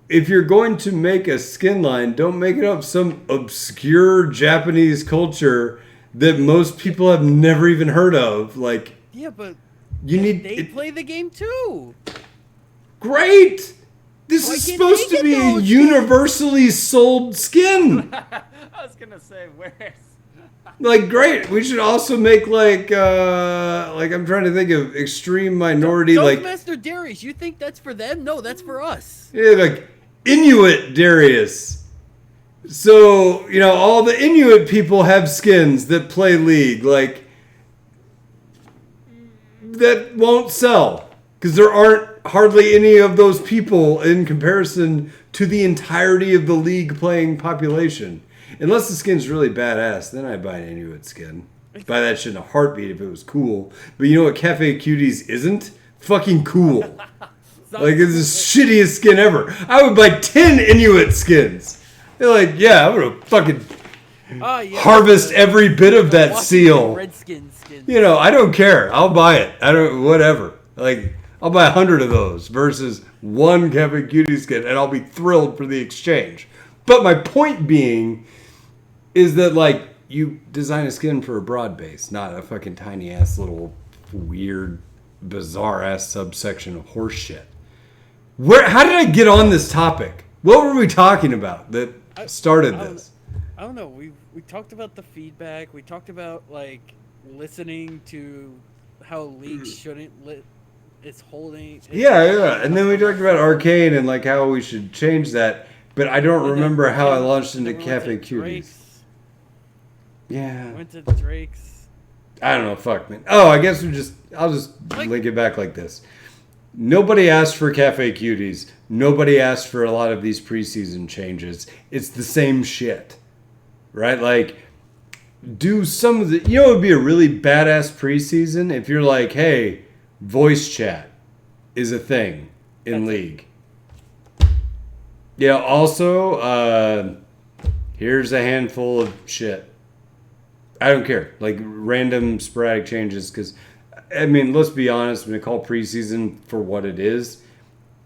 if you're going to make a skin line, don't make it up some obscure Japanese culture that most people have never even heard of. Like, Yeah, but you need they play the game too. great. This Why is can't supposed they to get be a those universally sold skin. I was gonna say, where's? Like, great. We should also make like I'm trying to think of extreme minority, like Master Darius, you think that's for them? No, that's for us. yeah, like Inuit Darius. So, you know, all the Inuit people have skins that play League, like that won't sell because there aren't hardly any of those people in comparison to the entirety of the League playing population. Unless the skin's really badass, then I'd buy an Inuit skin. Buy that shit in a heartbeat if it was cool. But you know what Cafe Cuties isn't? Fucking cool. Like, it's the shittiest skin ever. I would buy 10 Inuit skins. They're like, yeah, I'm gonna fucking harvest every bit of that seal. Redskin skins. You know, I don't care. I'll buy it. I don't, whatever. Like, I'll buy 100 of those versus one Cafe Cutie skin, and I'll be thrilled for the exchange. But my point being is that, like, you design a skin for a broad base, not a fucking tiny ass little weird, bizarre ass subsection of horse shit. How did I get on this topic? What were we talking about that started this? I don't know. We talked about the feedback. We talked about like listening to how leagues shouldn't it's holding. Yeah. And then we talked about Arcane and like how we should change that. But I don't remember how I launched into Cafe Cuties. Yeah. Went to Drake's. I don't know. Fuck, man. Oh, I guess I'll just link it back like this. Nobody asked for Cafe Cuties. Nobody asked for a lot of these preseason changes. It's the same shit. Right? Like, do some of the... You know, it would be a really badass preseason if you're like, hey, voice chat is a thing in League. Yeah, also, here's a handful of shit. I don't care. Like, random sporadic changes, because, I mean, let's be honest, when they call preseason for what it is,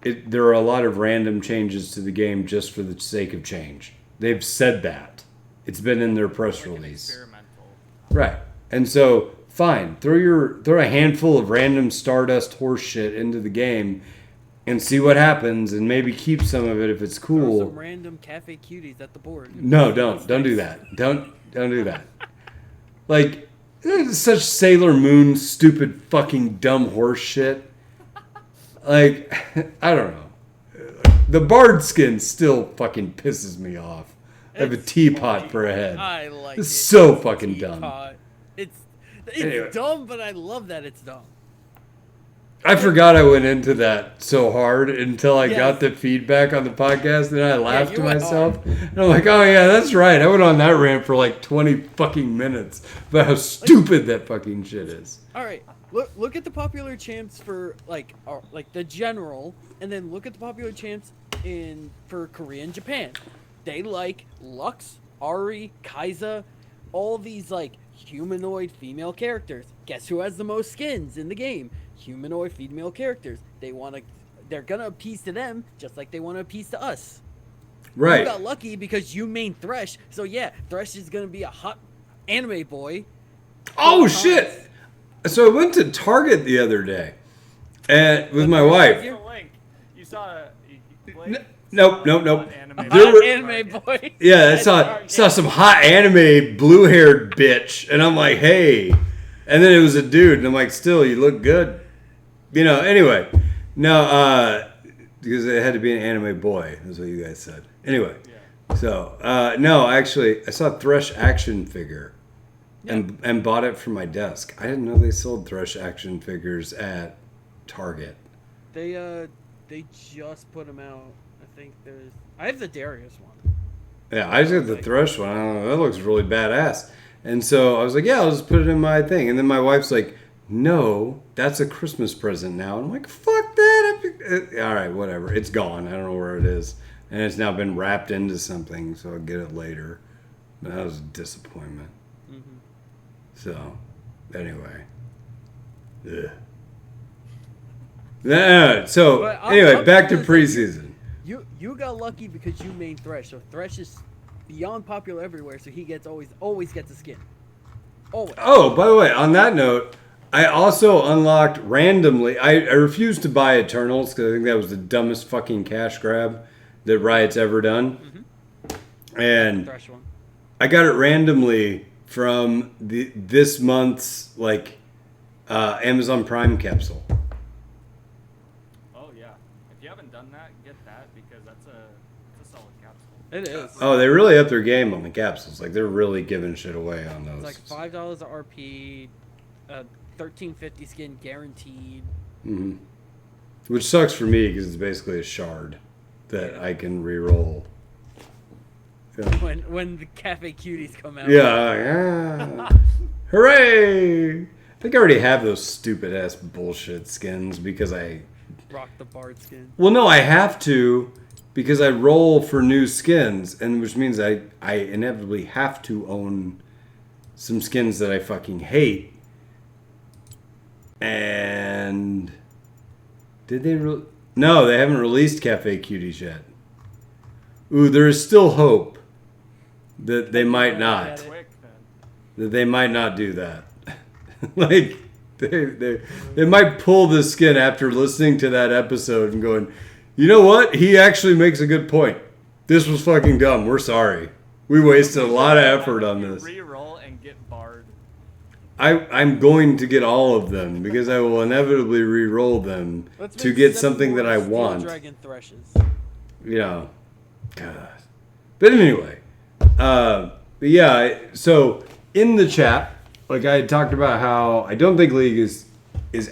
there are a lot of random changes to the game just for the sake of change. They've said that. It's been in their press release. Experimental. Right. And so, fine. Throw a handful of random Stardust horse shit into the game and see what happens, and maybe keep some of it if it's cool. Throw some random Cafe Cuties at the board. No, don't do that. Don't do that. Like, such Sailor Moon stupid fucking dumb horse shit. Like, I don't know. The Bard skin still fucking pisses me off. I have a teapot for a head. I like it's it. so fucking dumb. It's Anyway. dumb, but I love that it's dumb. I forgot I went into that so hard until I got the feedback on the podcast, and I laughed to myself. And I'm like, oh yeah, that's right. I went on that rant for like 20 fucking minutes about how stupid that fucking shit is. All right, look at the popular champs for like the general, and then look at the popular champs for Korea and Japan. They like Lux, Ari, Kai'Sa, all these like humanoid female characters. Guess who has the most skins in the game? Humanoid female characters. They're gonna appease to them just like they want to appease to us. Right. You got lucky because you main Thresh, so yeah, Thresh is gonna be a hot anime boy. Oh shit! So I went to Target the other day, and with my wife. You saw Nope. Anime boy. Yeah, I saw some hot anime blue-haired bitch, and I'm like, hey. And then it was a dude, and I'm like, still, you look good. You know, anyway. No, because it had to be an anime boy, is what you guys said. Anyway. Yeah. So, no, actually, I saw a Thresh action figure and bought it for my desk. I didn't know they sold Thresh action figures at Target. They just put them out. I have the Darius one. Yeah, I just got the Thresh one. I don't know, that looks really badass. And so I was like, yeah, I'll just put it in my thing. And then my wife's like, no, that's a Christmas present now. And I'm like, fuck that. All right, whatever. It's gone. I don't know where it is. And it's now been wrapped into something, so I'll get it later. But that was a disappointment. Mm-hmm. So, anyway. Ugh. So, anyway, back to preseason. You got lucky because you main Thresh. So Thresh is beyond popular everywhere, so he always gets a skin. Always. Oh, by the way, on that note, I also unlocked randomly. I refused to buy Eternals because I think that was the dumbest fucking cash grab that Riot's ever done. Mm-hmm. And I got it randomly from this month's Amazon Prime capsule. Oh yeah, if you haven't done that, get that because that's a solid capsule. It is. Oh, they really upped their game on the capsules. Like, they're really giving shit away on those. It's like $5 RP, $13.50 skin guaranteed. Mm-hmm. Which sucks for me because it's basically a shard that I can re-roll. Yeah. When the Cafe Cuties come out. Yeah. Hooray! I think I already have those stupid ass bullshit skins because I Rock the Bard skin. Well, no, I have to because I roll for new skins, and which means I inevitably have to own some skins that I fucking hate. And did they? No, they haven't released Cafe Cuties yet. Ooh, there is still hope that they might not. Quick then. That they might not do that. Like they might pull the skin after listening to that episode and going, you know what? He actually makes a good point. This was fucking dumb. We're sorry. We wasted a lot of effort on this. Reroll and get barred. I'm going to get all of them because I will inevitably re-roll them to get something that I want. Dragon Threshes. You know, God. But anyway, but yeah. So in the chat, like I had talked about how I don't think League is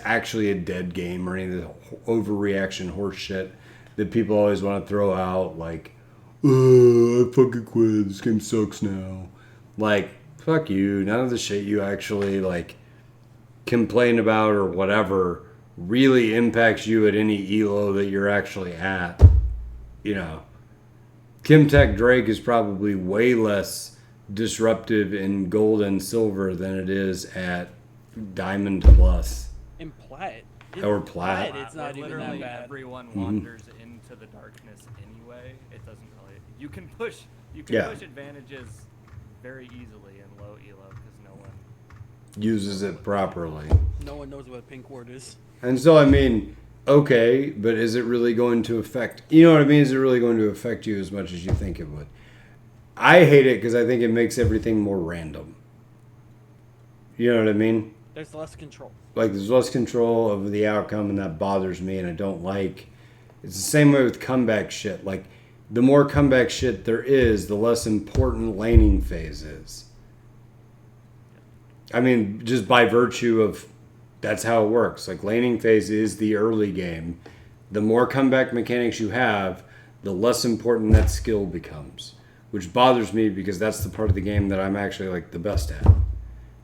actually a dead game or any of the overreaction horse shit that people always want to throw out. Like, I fucking quit. This game sucks now. Like, fuck you. None of the shit you actually like complain about or whatever really impacts you at any elo that you're actually at. You know, Kimtech Drake is probably way less disruptive in gold and silver than it is at Diamond Plus. In Plat. Or Plat. It's not even that Literally bad. everyone wanders into the darkness anyway. It doesn't really. You can push Yeah. push advantages very easily in low elo because no one. Uses it properly. No one knows what a pink ward is. And so, I mean, okay, but is it really going to affect, you know what I mean? Is it really going to affect you as much as you think it would? I hate it because I think it makes everything more random. You know what I mean? There's less control. Like, there's less control over the outcome, and that bothers me, and I don't like. It's the same way with comeback shit. Like, the more comeback shit there is, the less important laning phase is. I mean, just by virtue of that's how it works. Like, laning phase is the early game. The more comeback mechanics you have, the less important that skill becomes. Which bothers me because that's the part of the game that I'm actually like the best at.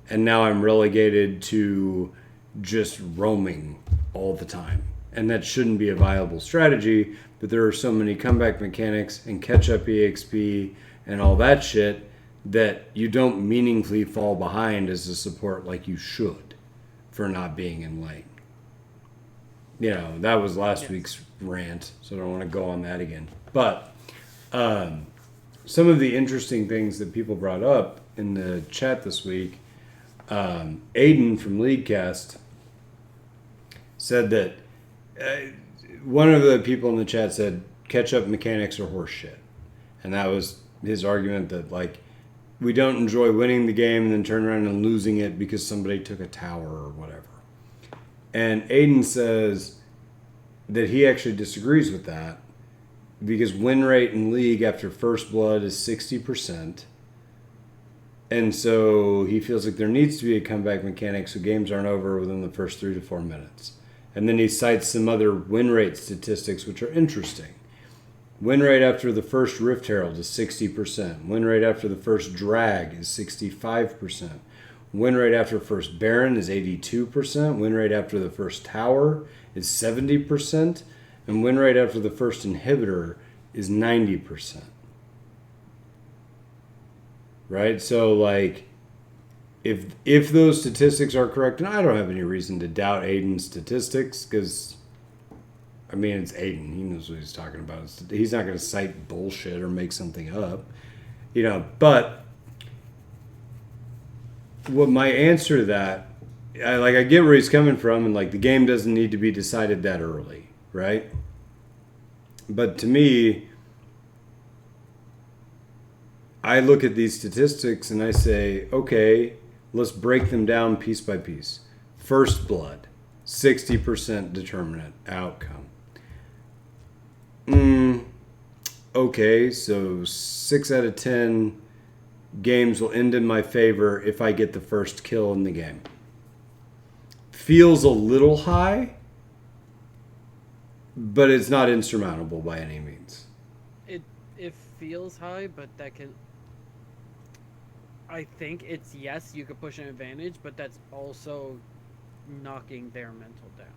And now I'm relegated to just roaming all the time. And that shouldn't be a viable strategy, but there are so many comeback mechanics and catch-up EXP and all that shit that you don't meaningfully fall behind as a support like you should for not being in lane. You know, that was last week's rant, so I don't want to go on that again. But some of the interesting things that people brought up in the chat this week, Aiden from Leaguecast said that one of the people in the chat said catch-up mechanics are horseshit. And that was his argument that, like, we don't enjoy winning the game and then turn around and losing it because somebody took a tower or whatever. And Aiden says that he actually disagrees with that because win rate in League after first blood is 60%. And so he feels like there needs to be a comeback mechanic so games aren't over within the first 3 to 4 minutes. And then he cites some other win rate statistics which are interesting. Win rate after the first Rift Herald is 60%. Win rate after the first Drag is 65%. Win rate after first Baron is 82%. Win rate after the first Tower is 70%. And win rate after the first Inhibitor is 90%. Right? So, like, if those statistics are correct, and I don't have any reason to doubt Aiden's statistics, because, I mean, it's Aiden. He knows what he's talking about. He's not going to cite bullshit or make something up. You know, but what my answer to that, I get where he's coming from, and, like, the game doesn't need to be decided that early, right? But to me, I look at these statistics and I say, okay, let's break them down piece by piece. First blood, 60% determinant outcome. Okay, so 6 out of 10 games will end in my favor if I get the first kill in the game. Feels a little high, but it's not insurmountable by any means. It feels high, but that can. I think it's yes, you could push an advantage, but that's also knocking their mental down.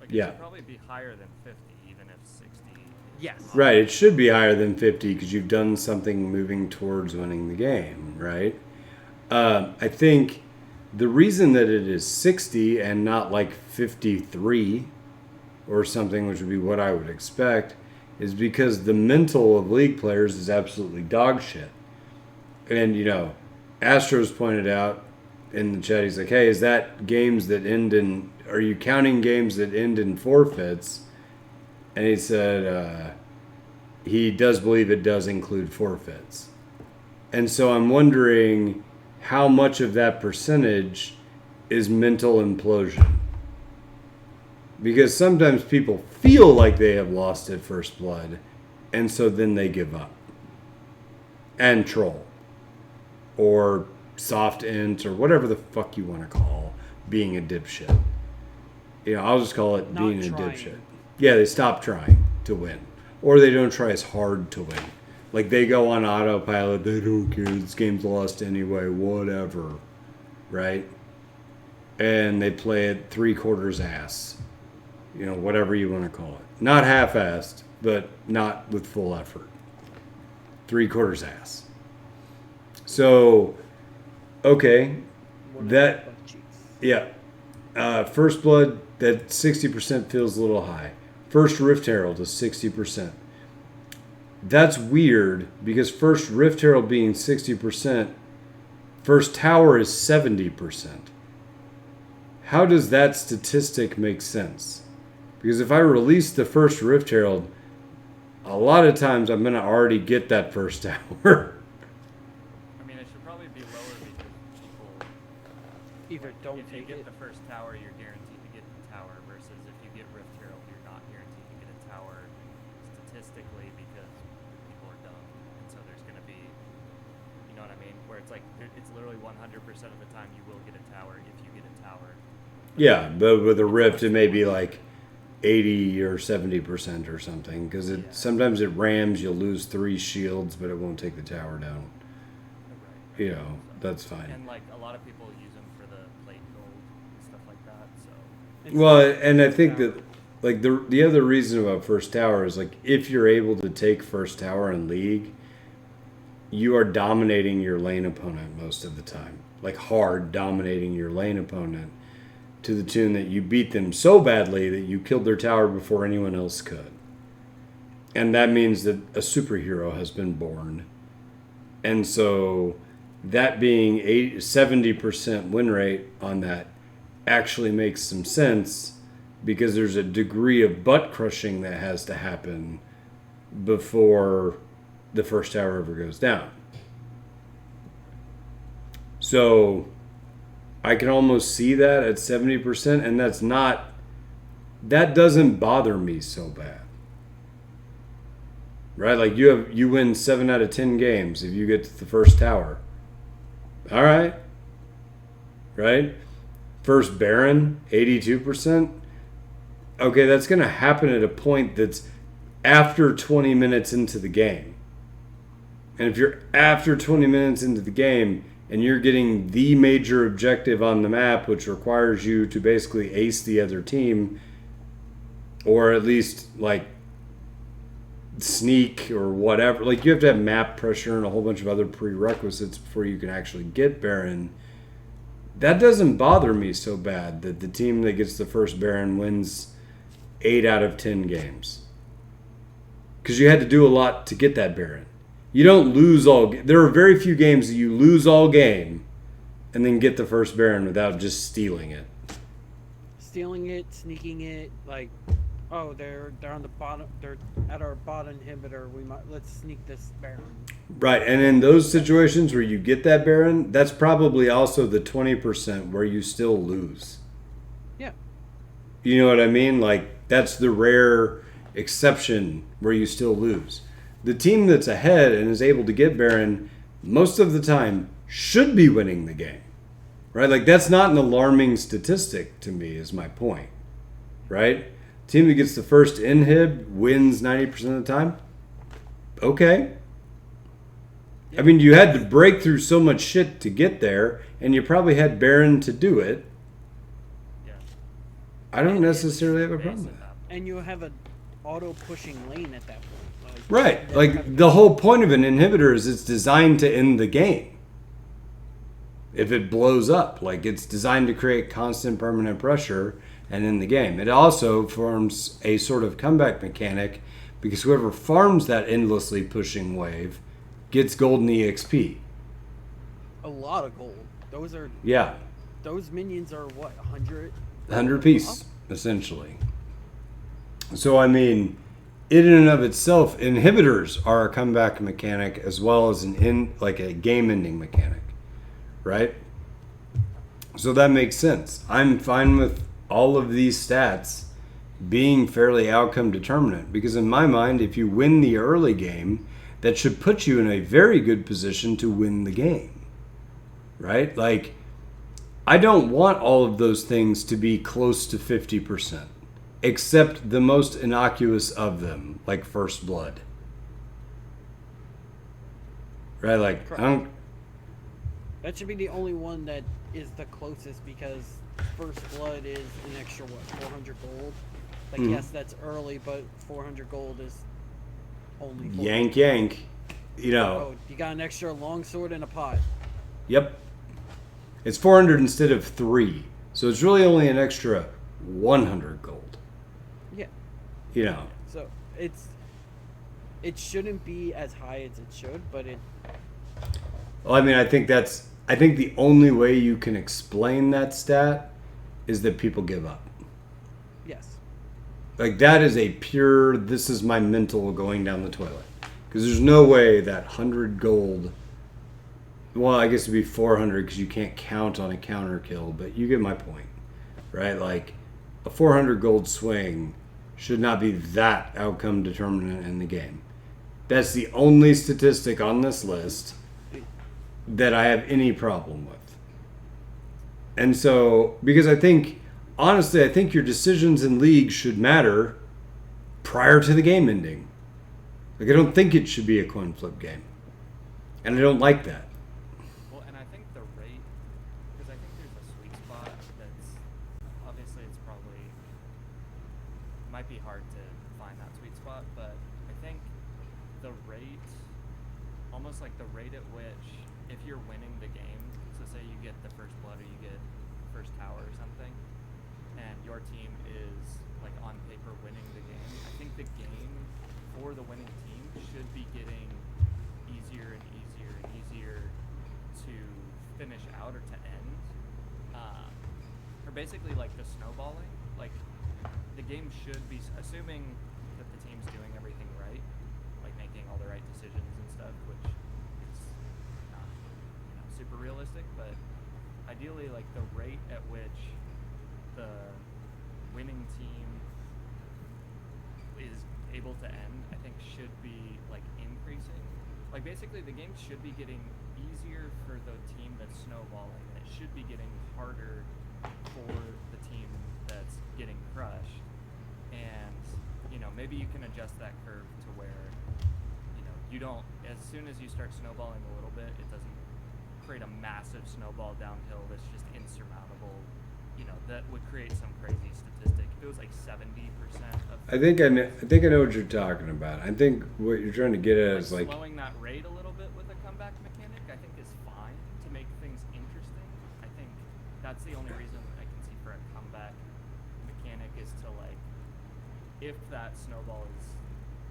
Like, it Yeah. should probably be higher than 50, even if 60. Yes. Right, it should be higher than 50 because you've done something moving towards winning the game, right? I think the reason that it is 60 and not like 53 or something, which would be what I would expect, is because the mental of league players is absolutely dog shit. And, Astros pointed out in the chat, he's like, hey, is that games that end in, are you counting games that end in forfeits? And he said, he does believe it does include forfeits. And so I'm wondering how much of that percentage is mental implosion. Because sometimes people feel like they have lost at first blood, and so then they give up. And troll. Or soft int, or whatever the fuck you want to call being a dipshit. I'll just call it Not being a trying. dipshit. Yeah, they stop trying to win. Or they don't try as hard to win. Like, they go on autopilot, they don't care, this game's lost anyway, whatever. Right? And they play it 3/4 ass. Whatever you want to call it. Not half-assed, but not with full effort. 3/4 ass. So, okay, that, yeah. First Blood, that 60% feels a little high. First Rift Herald is 60%. That's weird because First Rift Herald being 60%, First Tower is 70%. How does that statistic make sense? Because if I release the First Rift Herald, a lot of times I'm going to already get that first tower. I mean, it should probably be lower because people, Either don't if you take get it. the first tower, you're guaranteed to get the tower, versus if you get Rift Herald, you're not guaranteed to get a tower statistically because people are dumb. And so there's going to be, you know what I mean? Where it's like, it's literally 100% of the time you will get a tower if you get a tower. Yeah, but with a Rift, it may be like 80 or 70% or something. Because sometimes it rams, you'll lose 3 shields, but it won't take the tower down. Right. That's fine. And like a lot of people use them for the plate gold and stuff like that. So Well, and I think that like the other reason about first tower is like if you're able to take first tower in League, you are dominating your lane opponent most of the time. Like hard dominating your lane opponent to the tune that you beat them so badly that you killed their tower before anyone else could. And that means that a superhero has been born. And so that being 70% win rate on that actually makes some sense because there's a degree of butt crushing that has to happen before the first tower ever goes down. So I can almost see that at 70%, and that doesn't bother me so bad. Right? Like you win 7 out of 10 games if you get to the first tower. All right. Right? First Baron, 82%. Okay, that's going to happen at a point that's after 20 minutes into the game. And if you're after 20 minutes into the game and you're getting the major objective on the map, which requires you to basically ace the other team, or at least like sneak or whatever, like you have to have map pressure and a whole bunch of other prerequisites before you can actually get Baron. That doesn't bother me so bad that the team that gets the first Baron wins 8 out of 10 games. Because you had to do a lot to get that Baron. You don't lose all... There are very few games that you lose all game and then get the first Baron without just stealing it. Stealing it, sneaking it, like, oh, they're on the bottom, they're at our bot inhibitor, let's sneak this Baron. Right, and in those situations where you get that Baron, that's probably also the 20% where you still lose. Yeah. You know what I mean? Like, that's the rare exception where you still lose. The team that's ahead and is able to get Baron, most of the time, should be winning the game. Right? Like, that's not an alarming statistic to me, is my point. Right? Team that gets the first inhib wins 90% of the time. Okay. I mean, you had to break through so much shit to get there, and you probably had Baron to do it. yeah. I don't And necessarily have a Base problem at with that. that point. And you have a auto pushing lane at that point. Right. then Like having- the whole point of an inhibitor is it's designed to end the game. If it blows up, like it's designed to create constant permanent pressure and end the game. It also forms a sort of comeback mechanic because whoever farms that endlessly pushing wave gets golden EXP. a lot of gold. Yeah. Those minions are what, 100? 100 piece, essentially. So, I mean, in and of itself, inhibitors are a comeback mechanic as well as like a game-ending mechanic, right? So that makes sense. I'm fine with all of these stats being fairly outcome determinant because in my mind, if you win the early game, that should put you in a very good position to win the game, right? Like, I don't want all of those things to be close to 50%, except the most innocuous of them, like First Blood. Right? Like, I don't. That should be the only one that is the closest because First Blood is an extra, what, 400 gold? Like, Mhm. yes, that's early, but 400 gold is only 400. Yank, yank. You know, Oh, you got an extra longsword and a pot. yep. It's 400 instead of 3. So it's really only an extra 100 gold. Yeah. You know, So it shouldn't be as high as it should, but it well, I mean, I think the only way you can explain that stat is that people give up. yes. Like, that is a pure, this is my mental going down the toilet. Because there's no way that 100 gold, well, I guess it'd be 400 because you can't count on a counter kill, but you get my point, right? Like, a 400 gold swing should not be that outcome determinant in the game. That's the only statistic on this list that I have any problem with. And so, because honestly, I think your decisions in League should matter prior to the game ending. Like, I don't think it should be a coin flip game. And I don't like that. Well, and I think the rate, because I think there's a sweet spot that's obviously it's probably might be hard to find that sweet spot, but I think the rate, almost like the rate at which, if you're winning the game, so say you get the first blood or you get first tower or something, and your team is like on paper winning the game, I think the game for the winning team should be getting easier and easier and easier to finish out or to end. Or basically like the snowballing, like the game should be, assuming that the team's doing everything right, like making all the right decisions and stuff, which is not, super realistic, but ideally like the rate at which the winning team is able to end, I think should be like increasing. Like basically the game should be getting easier for the team that's snowballing, and it should be getting harder for the team that's getting crushed. And maybe you can adjust that curve to where you don't, as soon as you start snowballing a little bit, it doesn't create a massive snowball downhill that's just insurmountable. That would create some crazy statistic. If it was like 70% of I think I know what you're talking about. I think what you're trying to get at is like, slowing that rate a little bit with a comeback mechanic, I think is fine to make things interesting. I think that's the only reason I can see for a comeback mechanic is to like, if that snowball is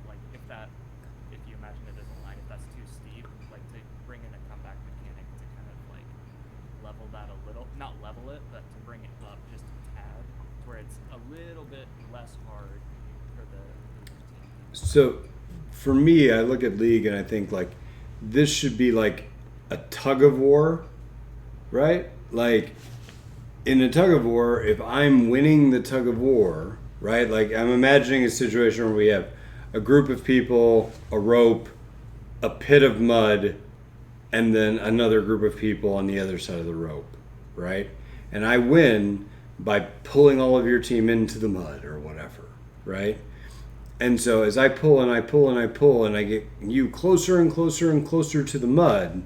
like, if you imagine it as a line, if that's too steep, like to bring in a comeback mechanic to kind of like level that a little, not level it, but to bring it up just a tad, to where it's a little bit less hard for the team. so for me, I look at League and I think like, this should be like a tug of war, right? Like, in a tug of war, if I'm winning the tug of war, right? Like, I'm imagining a situation where we have a group of people, a rope, a pit of mud, and then another group of people on the other side of the rope, right? And I win by pulling all of your team into the mud or whatever, right? And so as I pull and I pull and I pull and I get you closer and closer and closer to the mud,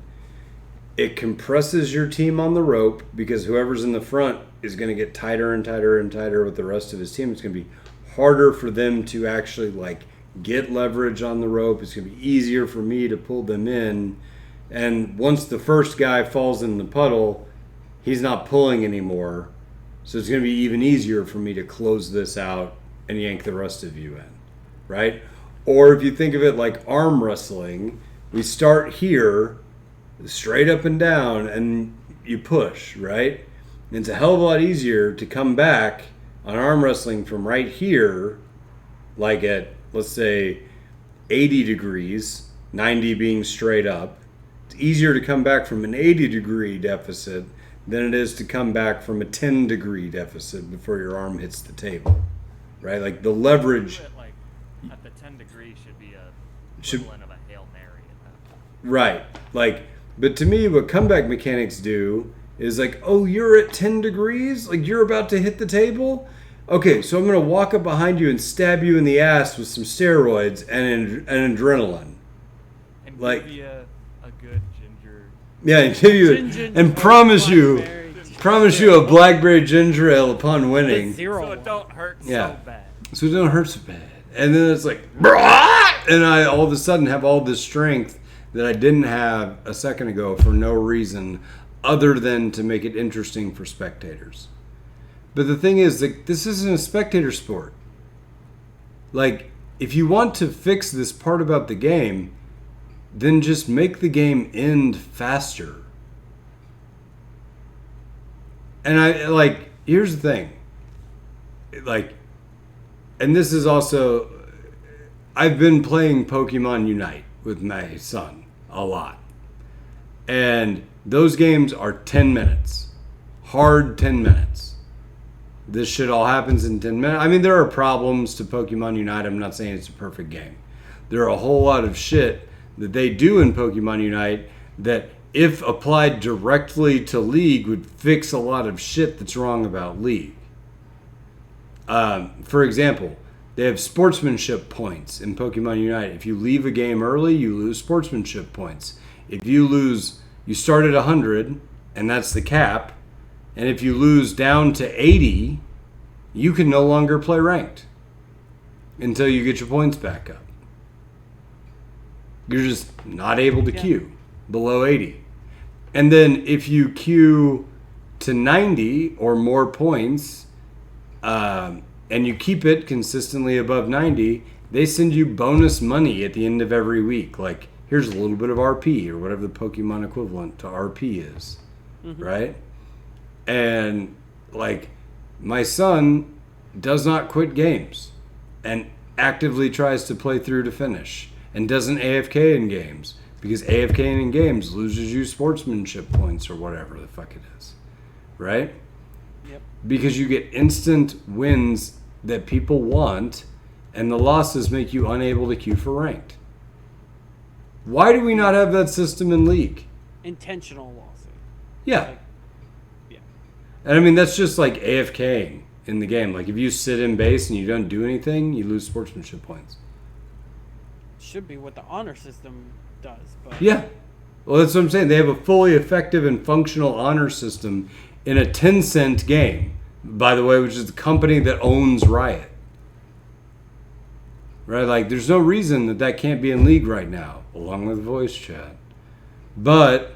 it compresses your team on the rope because whoever's in the front is going to get tighter and tighter and tighter with the rest of his team. It's going to be harder for them to actually like get leverage on the rope. It's going to be easier for me to pull them in. And once the first guy falls in the puddle, he's not pulling anymore. So it's going to be even easier for me to close this out and yank the rest of you in, right? Or if you think of it like arm wrestling, we start here, straight up and down, and you push, right? And it's a hell of a lot easier to come back on arm wrestling from right here, like at, let's say, 80 degrees, 90 being straight up. It's easier to come back from an 80-degree deficit than it is to come back from a 10-degree deficit before your arm hits the table, right? Like the leverage... Like at the 10 degree should be a should, equivalent of a Hail Mary at that point. right. Like, but to me, what comeback mechanics do is like, oh, you're at 10 degrees? Like, you're about to hit the table? Okay, so I'm going to walk up behind you and stab you in the ass with some steroids and adrenaline. And Like- give you a good ginger. Yeah, and give you Ginger- and promise you Blackberry. a blackberry ginger ale upon winning, With zero. So it don't hurt Yeah. so bad. so it don't hurt so bad. And then it's like, "Brah!" And I all of a sudden have all this strength that I didn't have a second ago for no reason other than to make it interesting for spectators. But the thing is, like, this isn't a spectator sport. Like, if you want to fix this part about the game, then just make the game end faster. And I, like, here's the thing. Like, and this is also, I've been playing Pokemon Unite with my son a lot. And those games are 10 minutes. Hard 10 minutes. This shit all happens in 10 minutes. I mean, there are problems to Pokemon Unite. I'm not saying it's a perfect game. There are a whole lot of shit that they do in Pokemon Unite that, if applied directly to League, would fix a lot of shit that's wrong about League. For example, they have sportsmanship points in Pokemon Unite. If you leave a game early, you lose sportsmanship points. If you lose, you start at 100, and that's the cap. And if you lose down to 80, you can no longer play ranked until you get your points back up. You're just not able to queue below 80. And then if you queue to 90 or more points, and you keep it consistently above 90, they send you bonus money at the end of every week. Like, here's a little bit of RP, or whatever the Pokemon equivalent to RP is, right? And, like, my son does not quit games and actively tries to play through to finish, and doesn't AFK in games, because AFKing in games loses you sportsmanship points or whatever the fuck it is, right? Yep. Because you get instant wins that people want, and the losses make you unable to queue for ranked. Why do we not have that system in League? Intentional lossing. Yeah. Like, yeah. And I mean, that's just like AFKing in the game. Like, if you sit in base and you don't do anything, you lose sportsmanship points. Should be what the honor system does, but Yeah. Well, that's what I'm saying. They have a fully effective and functional honor system in a Tencent game, by the way, which is the company that owns Riot. Right? Like, there's no reason that that can't be in League right now, along with voice chat. But,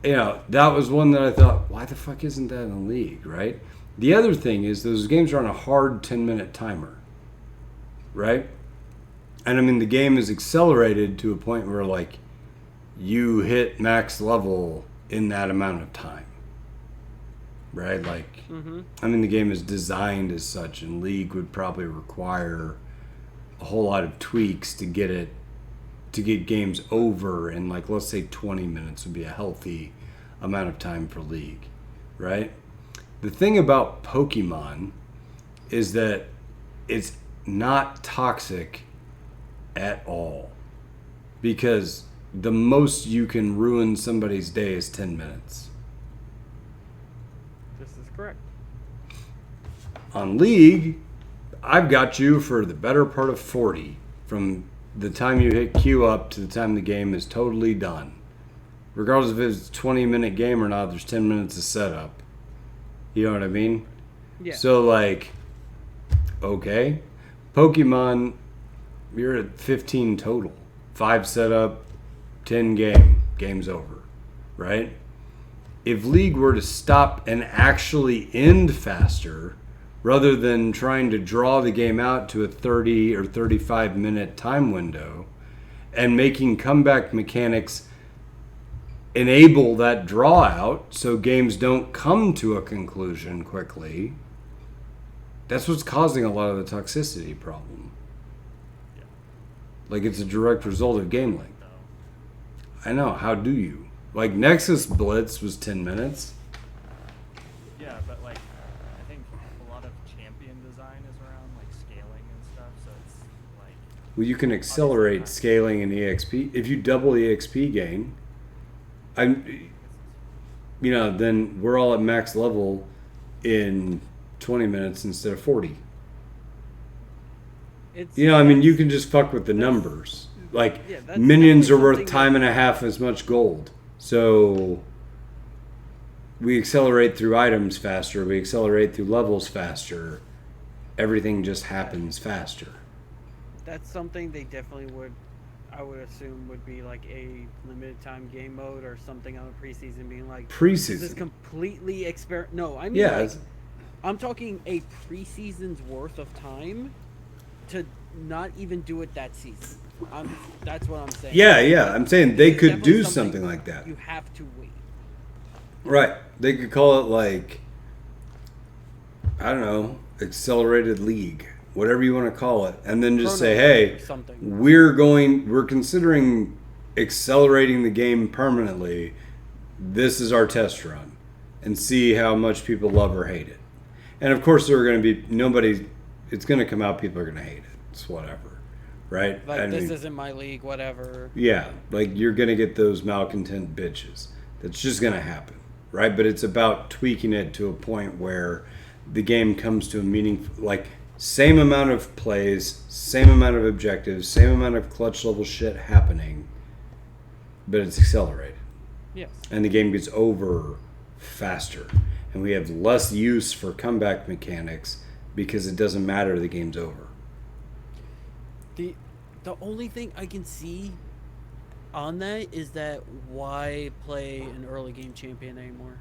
you know, that was one that I thought, why the fuck isn't that in League, right? The other thing is those games are on a hard 10-minute timer, right? And I mean, the game is accelerated to a point where, like, you hit max level in that amount of time, right? Like, I mean, the game is designed as such, and League would probably require a whole lot of tweaks to get games over in, like, let's say 20 minutes would be a healthy amount of time for League, right? The thing about Pokemon is that it's not toxic at all, because the most you can ruin somebody's day is 10 minutes. this is correct. On League, I've got you for the better part of 40, from the time you hit queue up to the time the game is totally done. regardless if it's a 20-minute game or not, there's 10 minutes of setup. You know what I mean? Yeah. So, like, okay. Pokemon, you're at 15 total. 5 setup, 10 game. Game's over. Right? If League were to stop and actually end faster, rather than trying to draw the game out to a 30 or 35 minute time window, and making comeback mechanics enable that draw out so games don't come to a conclusion quickly, that's what's causing a lot of the toxicity problem. Yeah. Like, it's a direct result of game length. No. I know, how do you? Like, Nexus Blitz was 10 minutes. Yeah, but like I think a lot of champion design is around like scaling and stuff, so it's like Well, you can accelerate scaling in EXP. If you double EXP gain, then we're all at max level in 20 minutes instead of 40. It's, You can just fuck with the numbers. Like, Yeah, that's minions are definitely worth something time and a half as much gold. So we accelerate through items faster. We accelerate through levels faster. Everything just happens faster. that's something they definitely would, I would assume, would be like a limited time game mode or something on the preseason, being like, this is Preseason. completely No, I mean, Yeah. like, I'm talking a preseason's worth of time to not even do it that season. That's what I'm saying. Yeah. I'm saying they This is could definitely do something like that. You have to wait. Right. They could call it, like, I don't know, accelerated league, whatever you want to call it, and then just say, Chrono hey, or something. we're considering accelerating the game permanently. This is our test run, and see how much people love or hate it. And of course, there are going to be it's going to come out. People are going to hate it. It's whatever, right? Like, this isn't my league, whatever. Yeah, like, you're going to get those malcontent bitches. That's just going to happen, right? But it's about tweaking it to a point where the game comes to a meaningful, like, same amount of plays, same amount of objectives, same amount of clutch level shit happening, but it's accelerated. Yes. And the game gets over faster. And we have less use for comeback mechanics because it doesn't matter, the game's over. The only thing I can see on that is that why play an early game champion anymore?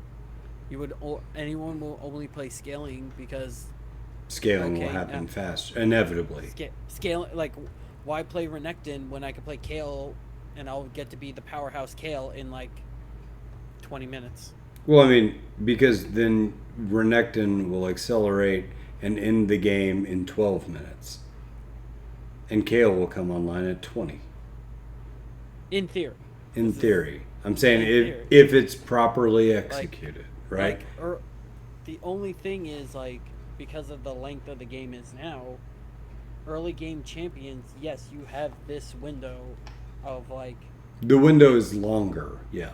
Anyone will only play scaling because Scaling will Okay, happen yeah. fast, inevitably. scale, like, why play Renekton when I could play Kale and I'll get to be the powerhouse Kale in like 20 minutes? Well, I mean, because then Renekton will accelerate and end the game in 12 minutes. And Kale will come online at 20. In theory. In theory. I'm saying In theory. if it's properly executed, right? The only thing is, like, because of the length of the game is now, early game champions, yes, you have this window of, like, The window is longer, yeah.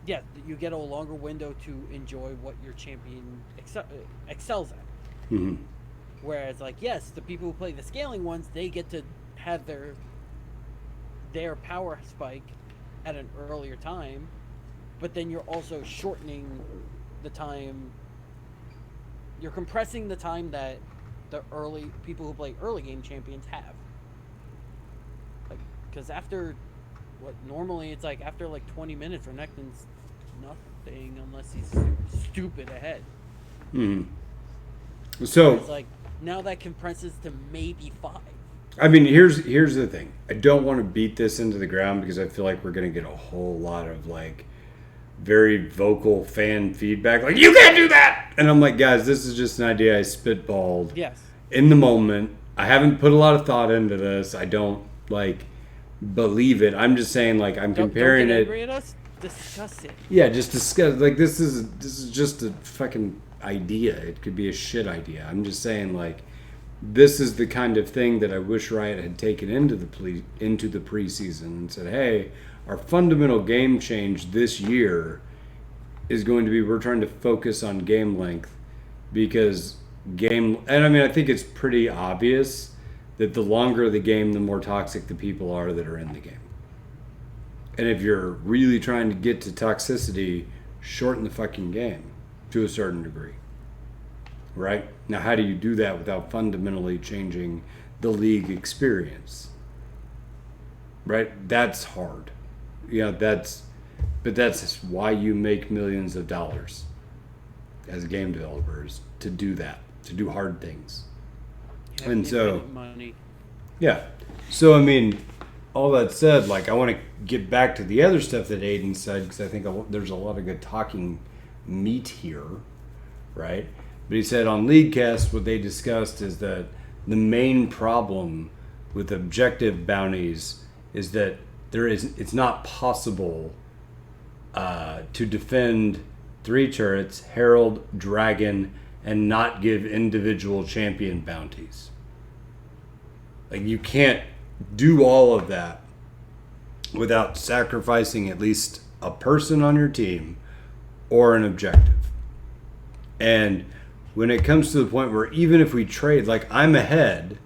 yeah, you get a longer window to enjoy what your champion excels at. Mm-hmm. Whereas, like, yes, the people who play the scaling ones, they get to have their power spike at an earlier time, but then you're also shortening the time. You're compressing the time that the early people who play early game champions have. Like, because after normally it's like after like 20 minutes, Renekton's nothing unless he's stupid ahead. Mm-hmm. So It's like now that compresses to maybe 5. I mean, here's the thing. I don't want to beat this into the ground because I feel like we're going to get a whole lot of, like, very vocal fan feedback. Like, you can't do that! And I'm like, guys, this is just an idea I spitballed Yes. in the moment. I haven't put a lot of thought into this. I don't, like, believe it. I'm just saying, like, I'm comparing don't get it. angry at us. Discuss it. Yeah, just discuss. Like, this is just a fucking idea. It could be a shit idea. I'm just saying, like, this is the kind of thing that I wish Riot had taken into the preseason and said, hey, our fundamental game change this year is going to be we're trying to focus on game length because and I mean, I think it's pretty obvious that the longer the game, the more toxic the people are that are in the game. And if you're really trying to get to toxicity, shorten the fucking game to a certain degree. Right? Now, how do you do that without fundamentally changing the league experience? Right? That's hard. But that's why you make millions of dollars as game developers, to do that, to do hard things. And so, money. yeah. So, I mean, all that said, like, I want to get back to the other stuff that Aiden said, because I think there's a lot of good talking meat here, right? But he said on LeagueCast, what they discussed is that the main problem with objective bounties is that it's not possible to defend 3 turrets, Herald, Dragon, and not give individual champion bounties. Like, you can't do all of that without sacrificing at least a person on your team or an objective. And when it comes to the point where even if we trade, like, I'm ahead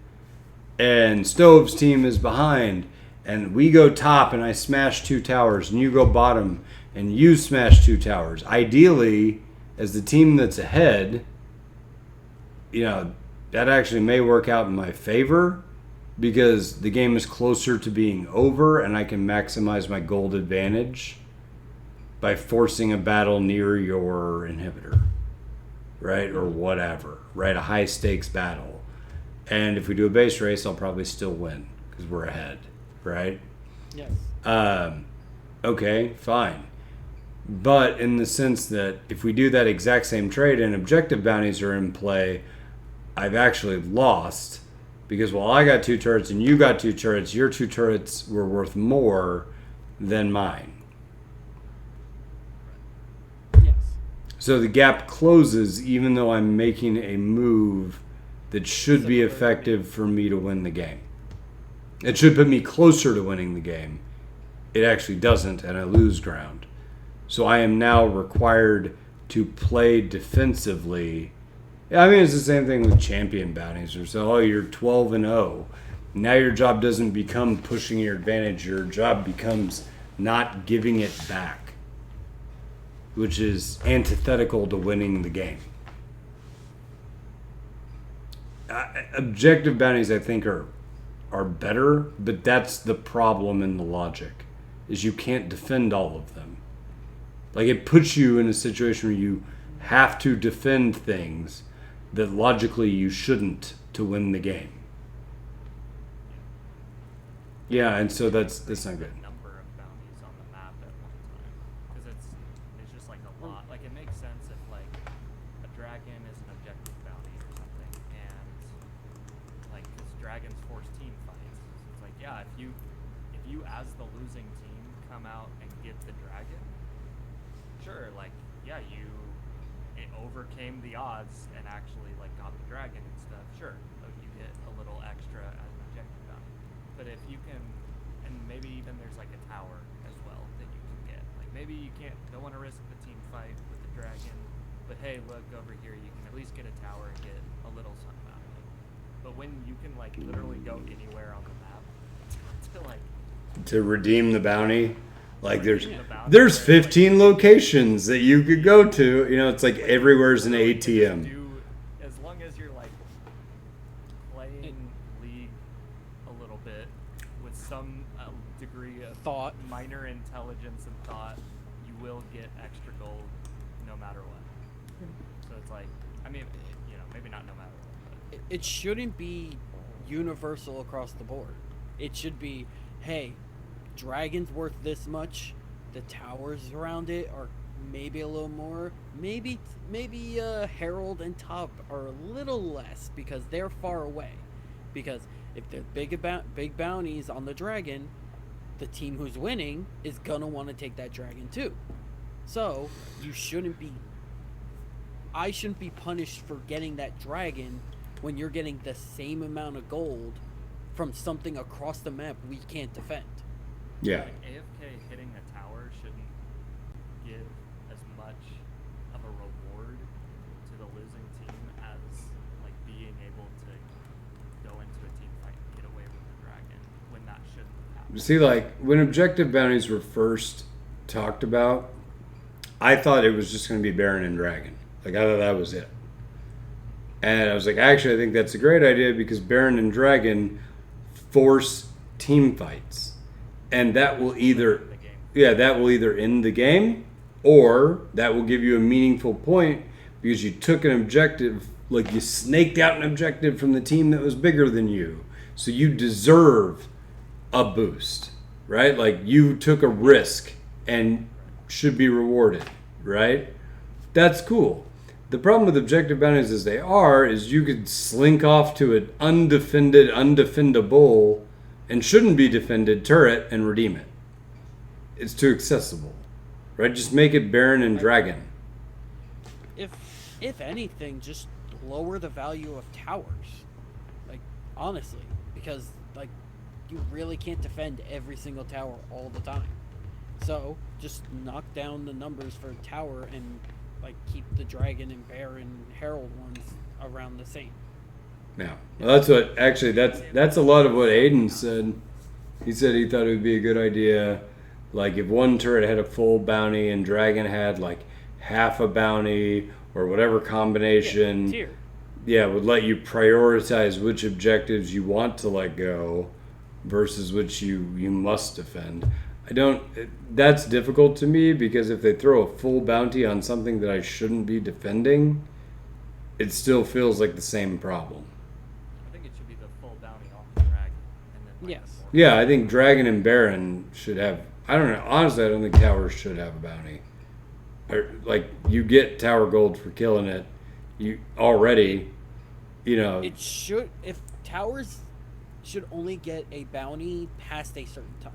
and Stove's team is behind, and we go top and I smash 2 towers and you go bottom and you smash 2 towers, ideally, as the team that's ahead, that actually may work out in my favor, because the game is closer to being over and I can maximize my gold advantage by forcing a battle near your inhibitor, right? Or whatever, right? A high stakes battle. And if we do a base race, I'll probably still win because we're ahead, right? Yes. Okay, fine. But in the sense that if we do that exact same trade and objective bounties are in play, I've actually lost, because while I got 2 turrets and you got 2 turrets, your 2 turrets were worth more than mine. Yes. So the gap closes even though I'm making a move that should be effective for me to win the game. It should put me closer to winning the game. It actually doesn't, and I lose ground. So I am now required to play defensively. I mean, it's the same thing with champion bounties. Or so, you're 12-0. Now your job doesn't become pushing your advantage. Your job becomes not giving it back, which is antithetical to winning the game. Objective bounties, I think, are better, but that's the problem in the logic, is you can't defend all of them. Like, it puts you in a situation where you have to defend things that logically you shouldn't to win the game. Yeah, and so that's not good. Number of bounties on the map at one time, because it's just like a lot. Like, it makes sense if like a dragon is an objective bounty or something, and like, because dragons force team fights. So it's like, yeah, if you as the losing team come out and get the dragon, sure, like, yeah, it overcame the odds and actually like got the dragon and stuff. Sure, so you get a little extra as an objective bounty. But if you can, and maybe even there's like a tower as well that you can get. Like, maybe you don't want to risk the team fight with the dragon, but hey, look over here, you can at least get a tower and get a little something out of it. But when you can like literally go anywhere on the map to like To redeem the bounty. Like, redeem the bounty, there's where, like, 15 locations that you could go to. It's like everywhere's an literally can just ATM. as long as you're like playing League a little bit with some degree of Thought. minor intelligence and thought, you will get extra gold no matter what. So it's like, I mean, maybe not no matter what, but It shouldn't be universal across the board. It should be, hey, dragon's worth this much. The towers around it are maybe a little more. Maybe Herald and Top are a little less because they're far away. Because if there's big bounties on the dragon, the team who's winning is gonna want to take that dragon too. So I shouldn't be punished for getting that dragon when you're getting the same amount of gold from something across the map we can't defend. Yeah. like AFK hitting a tower shouldn't give as much of a reward to the losing team as like being able to go into a team fight and get away with the dragon when that shouldn't happen. See, like when objective bounties were first talked about, I thought it was just going to be Baron and Dragon. Like I thought that was it. And I was like, actually, I think that's a great idea because Baron and Dragon force team fights, and that will either, that will either end the game, or that will give you a meaningful point because you took an objective, like you snaked out an objective from the team that was bigger than you, so you deserve a boost, right? Like you took a risk and should be rewarded, right? That's cool. The problem with objective bounties as they are is you could slink off to an undefendable, and shouldn't be defended turret and redeem it. It's too accessible, right? Just make it Baron and Dragon. If anything, just lower the value of towers. Like, honestly, because like you really can't defend every single tower all the time. So just knock down the numbers for tower and like keep the Dragon and Bear and Herald ones around the same. Yeah, well, that's a lot of what Aiden said. He said he thought it would be a good idea, like if one turret had a full bounty and Dragon had like half a bounty or whatever combination. Yeah, would let you prioritize which objectives you want to let go versus which you must defend. That's difficult to me because if they throw a full bounty on something that I shouldn't be defending, it still feels like the same problem. I think it should be the full bounty off the Dragon. And then Yes. Yeah, I think Dragon and Baron should have, I don't know, honestly I don't think towers should have a bounty. Or, like, you get tower gold for killing it. You already, It should, if towers should only get a bounty past a certain time.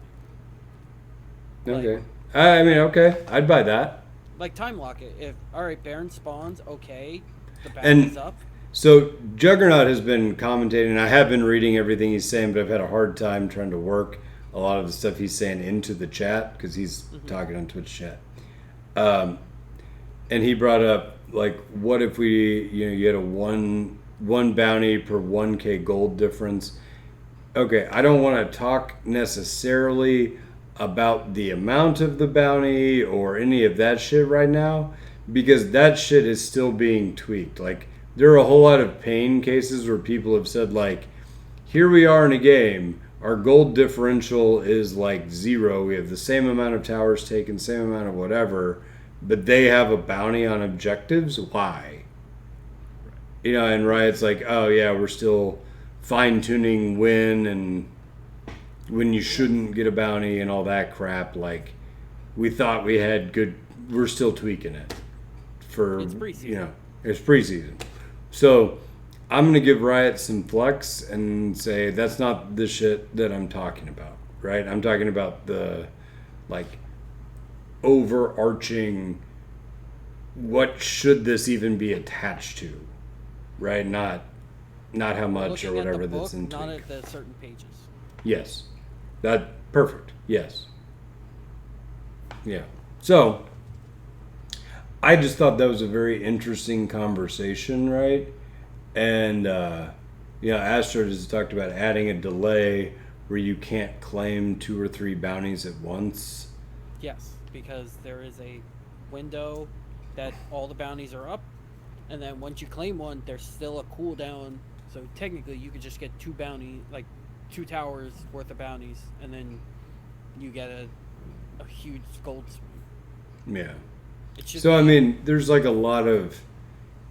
Okay. I mean, okay. I'd buy that. Like time lock it. If alright, Baron spawns, okay, the bounty's up. So Juggernaut has been commentating, and I have been reading everything he's saying, but I've had a hard time trying to work a lot of the stuff he's saying into the chat because he's talking on Twitch chat. And he brought up, like, what if you had a one bounty per 1K gold difference? Okay, I don't want to talk necessarily about the amount of the bounty or any of that shit right now because that shit is still being tweaked. Like, there are a whole lot of pain cases where people have said, like, here we are in a game, our gold differential is like 0, we have the same amount of towers taken, same amount of whatever, but they have a bounty on objectives. Why? And Riot's like, oh yeah, we're still fine-tuning when and when you shouldn't get a bounty and all that crap. Like, we thought we had good, we're still tweaking it for, It's preseason. It's preseason. So I'm going to give Riot some flex and say that's not the shit that I'm talking about, right? I'm talking about the, like, overarching, what should this even be attached to, right? Not how much Looking or whatever at the that's book, in not tweak. at the certain pages. Yes. That perfect. Yes. Yeah. So I just thought that was a very interesting conversation, right? And Astro has talked about adding a delay where you can't claim 2 or 3 bounties at once. Yes, because there is a window that all the bounties are up, and then once you claim one, there's still a cooldown. So technically, you could just get 2 towers worth of bounties, and then you get a huge gold swing. Yeah. It should So, I be- mean, there's like a lot of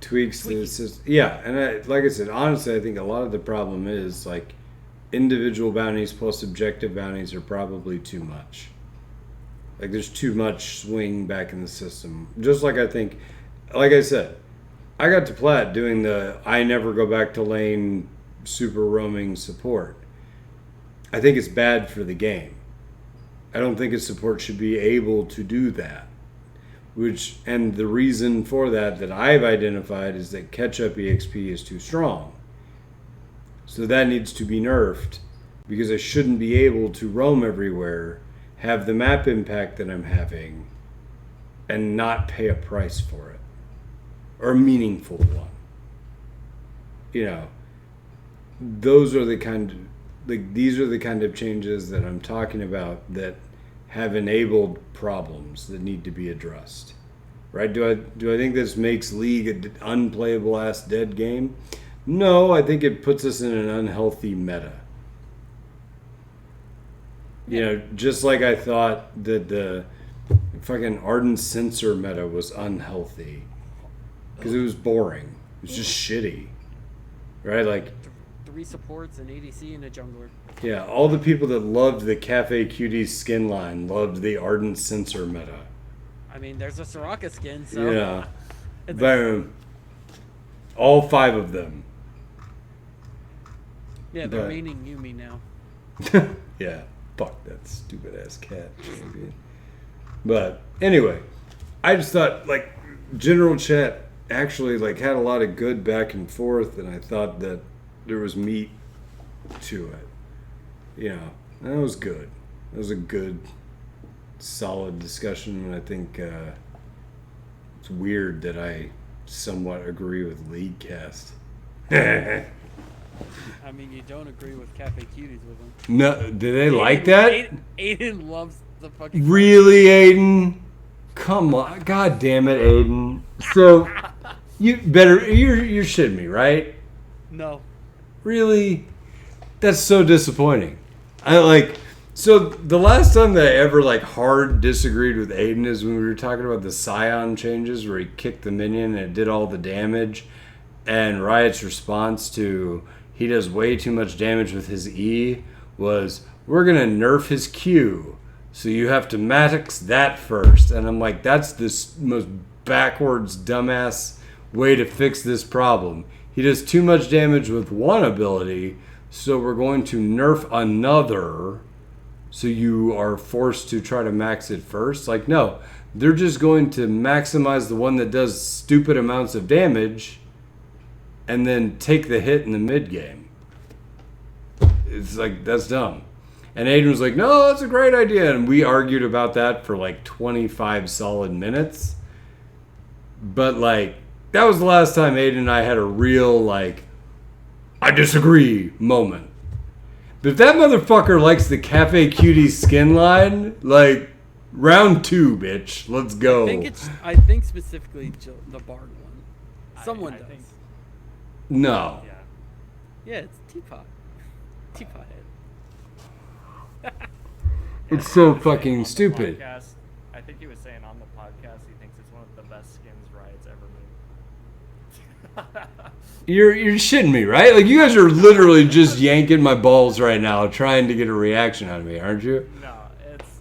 tweaks to the system. Yeah, and like I said, honestly, I think a lot of the problem is like individual bounties plus objective bounties are probably too much. Like, there's too much swing back in the system. Just like I think, like I said, I got to plat doing the I never go back to lane super roaming support. I think it's bad for the game. I don't think a support should be able to do that. And the reason for that I've identified is that catch-up EXP is too strong. So that needs to be nerfed because I shouldn't be able to roam everywhere, have the map impact that I'm having, and not pay a price for it. Or a meaningful one. Those are the kind of like these are the kind of changes that I'm talking about that have enabled problems that need to be addressed. Right? Do I think this makes League an unplayable ass dead game? No, I think it puts us in an unhealthy meta. You know, just like I thought that the fucking Ardent Sensor meta was unhealthy because it was boring. It was just shitty, right? Like 3 supports, an ADC, and a jungler. yeah, all the people that loved the Cafe Cuties skin line loved the Ardent Sensor meta. I mean, there's a Soraka skin, so Yeah, it's boom. All 5 of them. yeah, they're but- meaning Yumi now. Yeah, fuck that stupid ass cat champion. But anyway, I just thought like general chat actually like had a lot of good back and forth, and I thought that there was meat to it. You know, that was good. That was a good, solid discussion, and I think it's weird that I somewhat agree with League Cast. I mean, you don't agree with Cafe Cuties with them. No, do they like that? Aiden loves the fucking. Really, Aiden? Come on, god damn it, Aiden. So you're shitting me, right? No. Really? That's so disappointing. So the last time that I ever like hard disagreed with Aiden is when we were talking about the Scion changes where he kicked the minion and it did all the damage, and Riot's response to he does way too much damage with his E was, we're gonna nerf his Q, so you have to Matix that first. And I'm like, that's the most backwards dumbass way to fix this problem. He does too much damage with one ability, so we're going to nerf another, so you are forced to try to max it first. Like, no, they're just going to maximize the one that does stupid amounts of damage and then take the hit in the mid game. It's like, that's dumb. And Aiden was like, no, that's a great idea. And we argued about that for like 25 solid minutes. But like, that was the last time Aiden and I had a real, like, I disagree moment. But if that motherfucker likes the Cafe Cutie skin line, like, round 2, bitch. Let's go. I think specifically the Bard one. Someone I does. think- No. Yeah. Yeah, it's Teapot. Teapot head. It's so On the fucking stupid. podcast, I think he was saying on the podcast he thinks it's one of the best skins Riot's ever made. You're shitting me, right? Like, you guys are literally just yanking my balls right now trying to get a reaction out of me, aren't you? No, it's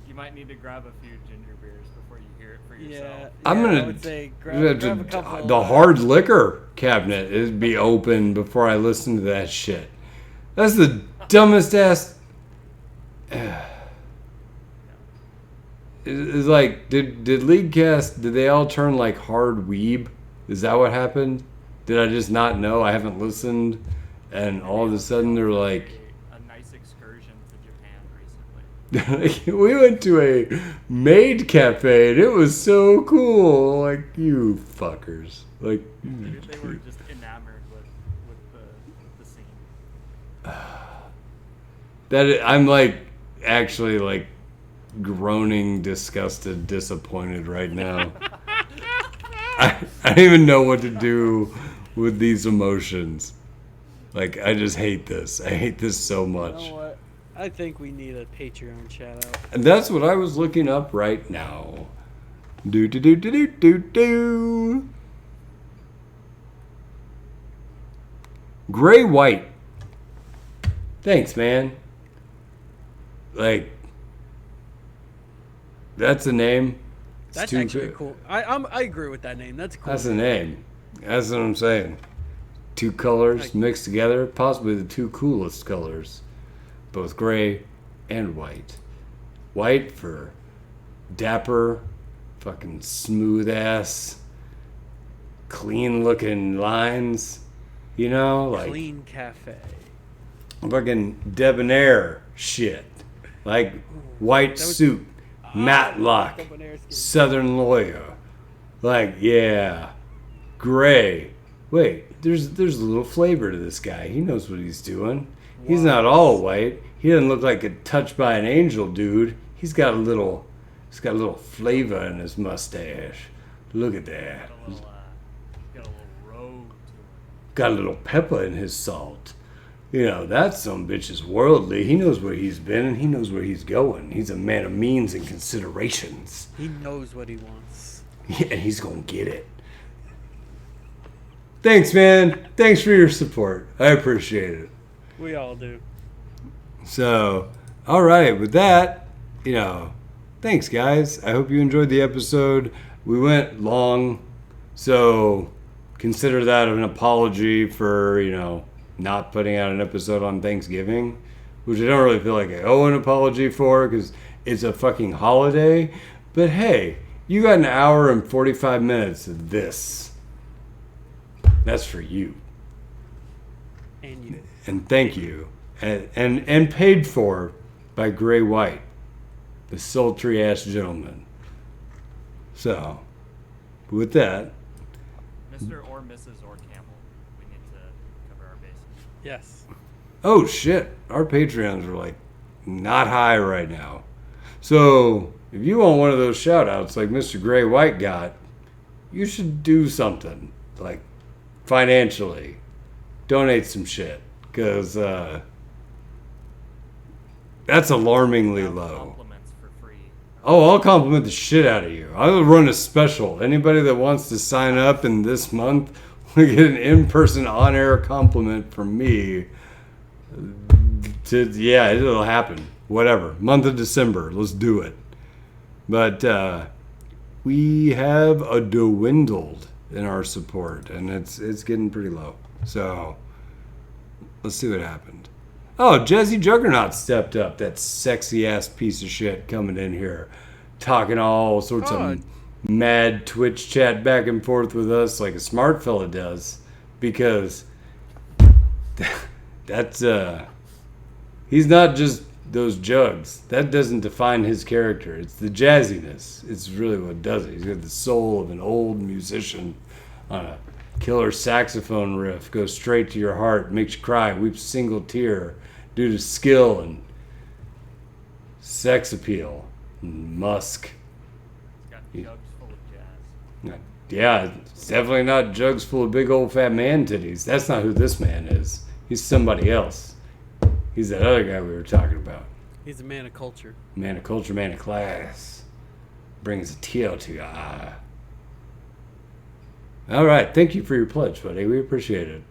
you might need to grab a few ginger beers before you hear it for yourself. Yeah. I'm I gonna would say grab a couple. the hard liquor cabinet is be open before I listen to that shit. That's the dumbest ass. It's like, did League Cast, did they all turn like hard weeb? Is that what happened? Did I just not know? I haven't listened, and all of a sudden they're like, a nice excursion to Japan recently. we went to a maid cafe and it was so cool. Like, you fuckers. Like, They were just enamored with the scene. I'm like actually like groaning, disgusted, disappointed right now. I don't even know what to do with these emotions. Like, I just hate this. I hate this so You much. know what? I think we need a Patreon shout out. And that's what I was looking up right now. Do. Gray White. Thanks, man. Like, that's a name. It's That's too actually good. cool. I agree with that name. That's cool. That's a name. That's what I'm saying. 2 colors Like- mixed together, possibly the 2 coolest colors. Both gray and white. White for dapper, fucking smooth ass, clean looking lines. You know, like Clean Cafe. fucking debonair shit. Like white That was- suit, Matlock, Debonair skin. Southern lawyer. Like, yeah. Gray. Wait, there's a little flavor to this guy. He knows what he's doing. He's not all white. He doesn't look like a touched by an angel, dude. He's got a little flavor in his mustache. Look at that. Got a little rogue to him. Got a little pepper in his salt. You know, that some bitch is worldly. He knows where he's been and he knows where he's going. He's a man of means and considerations. He knows what he wants. Yeah, and he's gonna get it. Thanks, man. Thanks for your support. I appreciate it. We all do. So, all right, with that, you know, thanks, guys. I hope you enjoyed the episode. We went long, so consider that an apology for, you know, not putting out an episode on Thanksgiving, which I don't really feel like I owe an apology for because it's a fucking holiday. But hey, you got an hour and 45 minutes of this. That's for you. And you. And thank you. And paid for by Gray White, the sultry ass gentleman. So, with that. Mr. or Mrs. or Campbell, we need to cover our bases. Yes. Oh shit, our Patreons are like not high right now. So, if you want one of those shout outs like Mr. Gray White got, you should do something. Like, financially. Donate some shit. Because, that's alarmingly low. Compliments for free. Oh, I'll compliment the shit out of you. I'll run a special. Anybody that wants to sign up in this month will get an in-person on-air compliment from me. Yeah, it'll happen. Whatever. Month of December. Let's do it. But we have a dwindled in our support, and it's getting pretty low. So let's see what happened. Oh, Jesse Juggernaut stepped up. That sexy ass piece of shit coming in here, talking all sorts of mad Twitch chat back and forth with us like a smart fella does, because that's he's not just those jugs. That doesn't define his character. It's the jazziness. It's really what does it. He's got the soul of an old musician on a killer saxophone riff. Goes straight to your heart, makes you cry, weeps a single tear due to skill and sex appeal and musk. It's got jugs full of jazz. Yeah, it's definitely not jugs full of big old fat man titties. That's not who this man is. He's somebody else. He's that other guy we were talking about. He's a man of culture. Man of culture, man of class. Brings a tear to your eye. All right, thank you for your pledge, buddy. We appreciate it.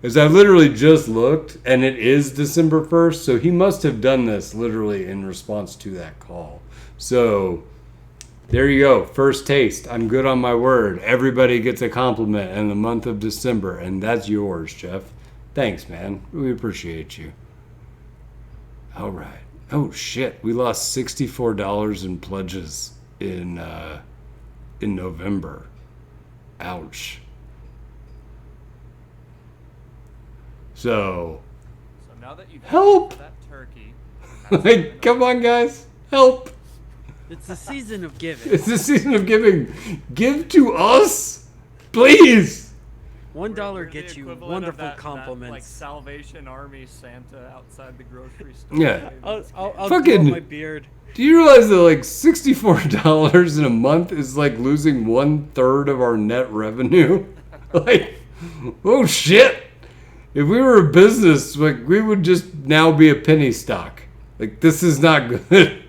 As I literally just looked, and it is December 1st, so he must have done this literally in response to that call. So, there you go. First taste. I'm good on my word. Everybody gets a compliment in the month of December, and that's yours, Jeff. Thanks, man. We appreciate you. All right. Oh, shit. We lost $64 in pledges in November. Ouch. So now that you've help! that turkey, Like, come on, guys. Help. It's the season of giving. It's the season of giving. Give to us, please. $1 gets you equivalent of wonderful that, compliments. like Salvation Army Santa outside the grocery store. Yeah. I'll Fucking- grow my beard. Do you realize that like $64 in a month is like losing 1/3 of our net revenue? Like, oh shit. If we were a business, like we would just now be a penny stock. Like, this is not good.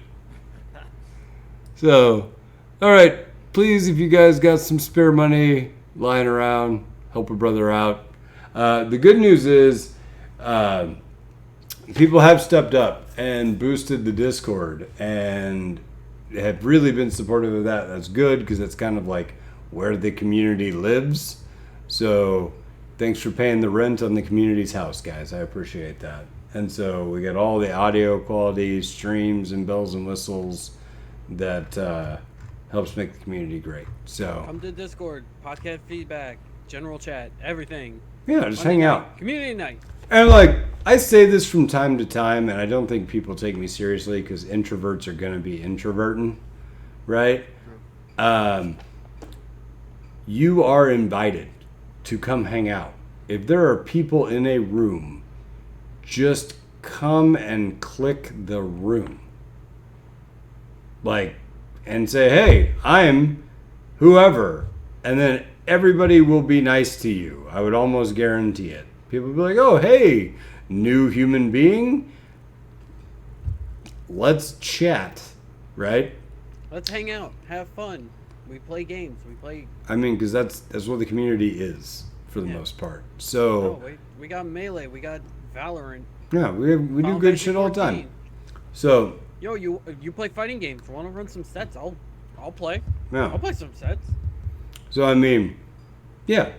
So, all right, please, if you guys got some spare money lying around, help a brother out. The good news is people have stepped up and boosted the Discord and have really been supportive of that. That's good, because that's kind of like where the community lives. So thanks for paying the rent on the community's house, guys. I appreciate that. And so we got all the audio quality, streams, and bells and whistles that helps make the community great. So Come to Discord, podcast feedback, general chat, everything. yeah, just Monday hang night, out. Community night. And like, I say this from time to time, and I don't think people take me seriously because introverts are going to be introverting, right? You are invited to come hang out. If there are people in a room, just come and click the room. Like, and say, hey, I'm whoever. And then everybody will be nice to you. I would almost guarantee it. People will be like, oh, hey, new human being. Let's chat, right? Let's hang out, have fun. We play games. We play. I mean, because that's what the community is for the most part. So, Oh, we got Melee. We got Valorant. yeah, we do Final good Fantasy shit all the 14. time. So, Yo, you play fighting games. Want to run some sets? I'll play. yeah. I'll play some sets. So, I mean, yeah,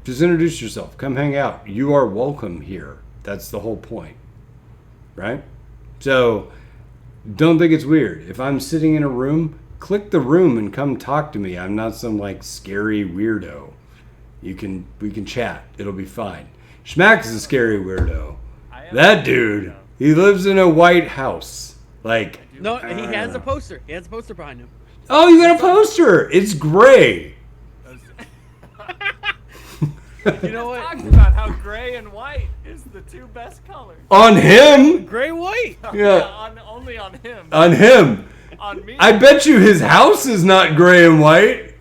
just introduce yourself. Come hang out. You are welcome here. That's the whole point, right? So, don't think it's weird. If I'm sitting in a room, click the room and come talk to me. I'm not some like scary weirdo. We can chat. It'll be fine. Schmack is a scary weirdo. That dude, he lives in a White House. Like, No, he has a poster. He has a poster behind him. oh, you got a poster. It's gray. You know what? Talked about how gray and white is the two best colors. On him. Gray white. Yeah. Only on him. On him. On me. I bet you his house is not gray and white.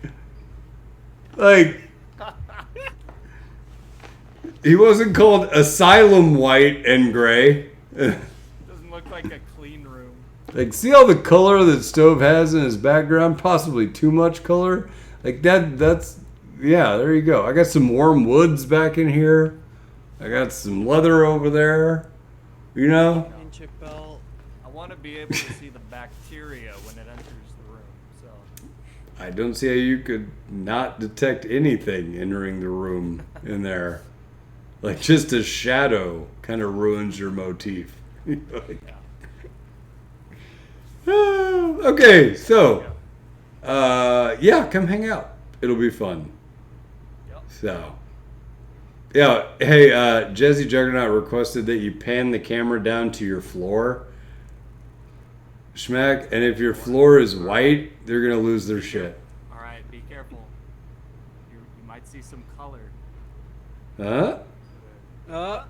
Like, he wasn't called Asylum White and Gray. Doesn't look like a clean room. Like, see all the color that Stove has in his background? Possibly too much color. Like, that's, yeah, there you go. I got some warm woods back in here. I got some leather over there. You know? Chip belt. I want to be able to see the bacteria when it enters the room. So I don't see how you could not detect anything entering the room in there. Like, just a shadow kind of ruins your motif. Like, okay, so, yeah, come hang out. It'll be fun. Yep. So, yeah, hey, Jesse Juggernaut requested that you pan the camera down to your floor. Schmack, and if your floor is white, they're going to lose their shit. all right, be careful. You might see some color. Huh? Oh,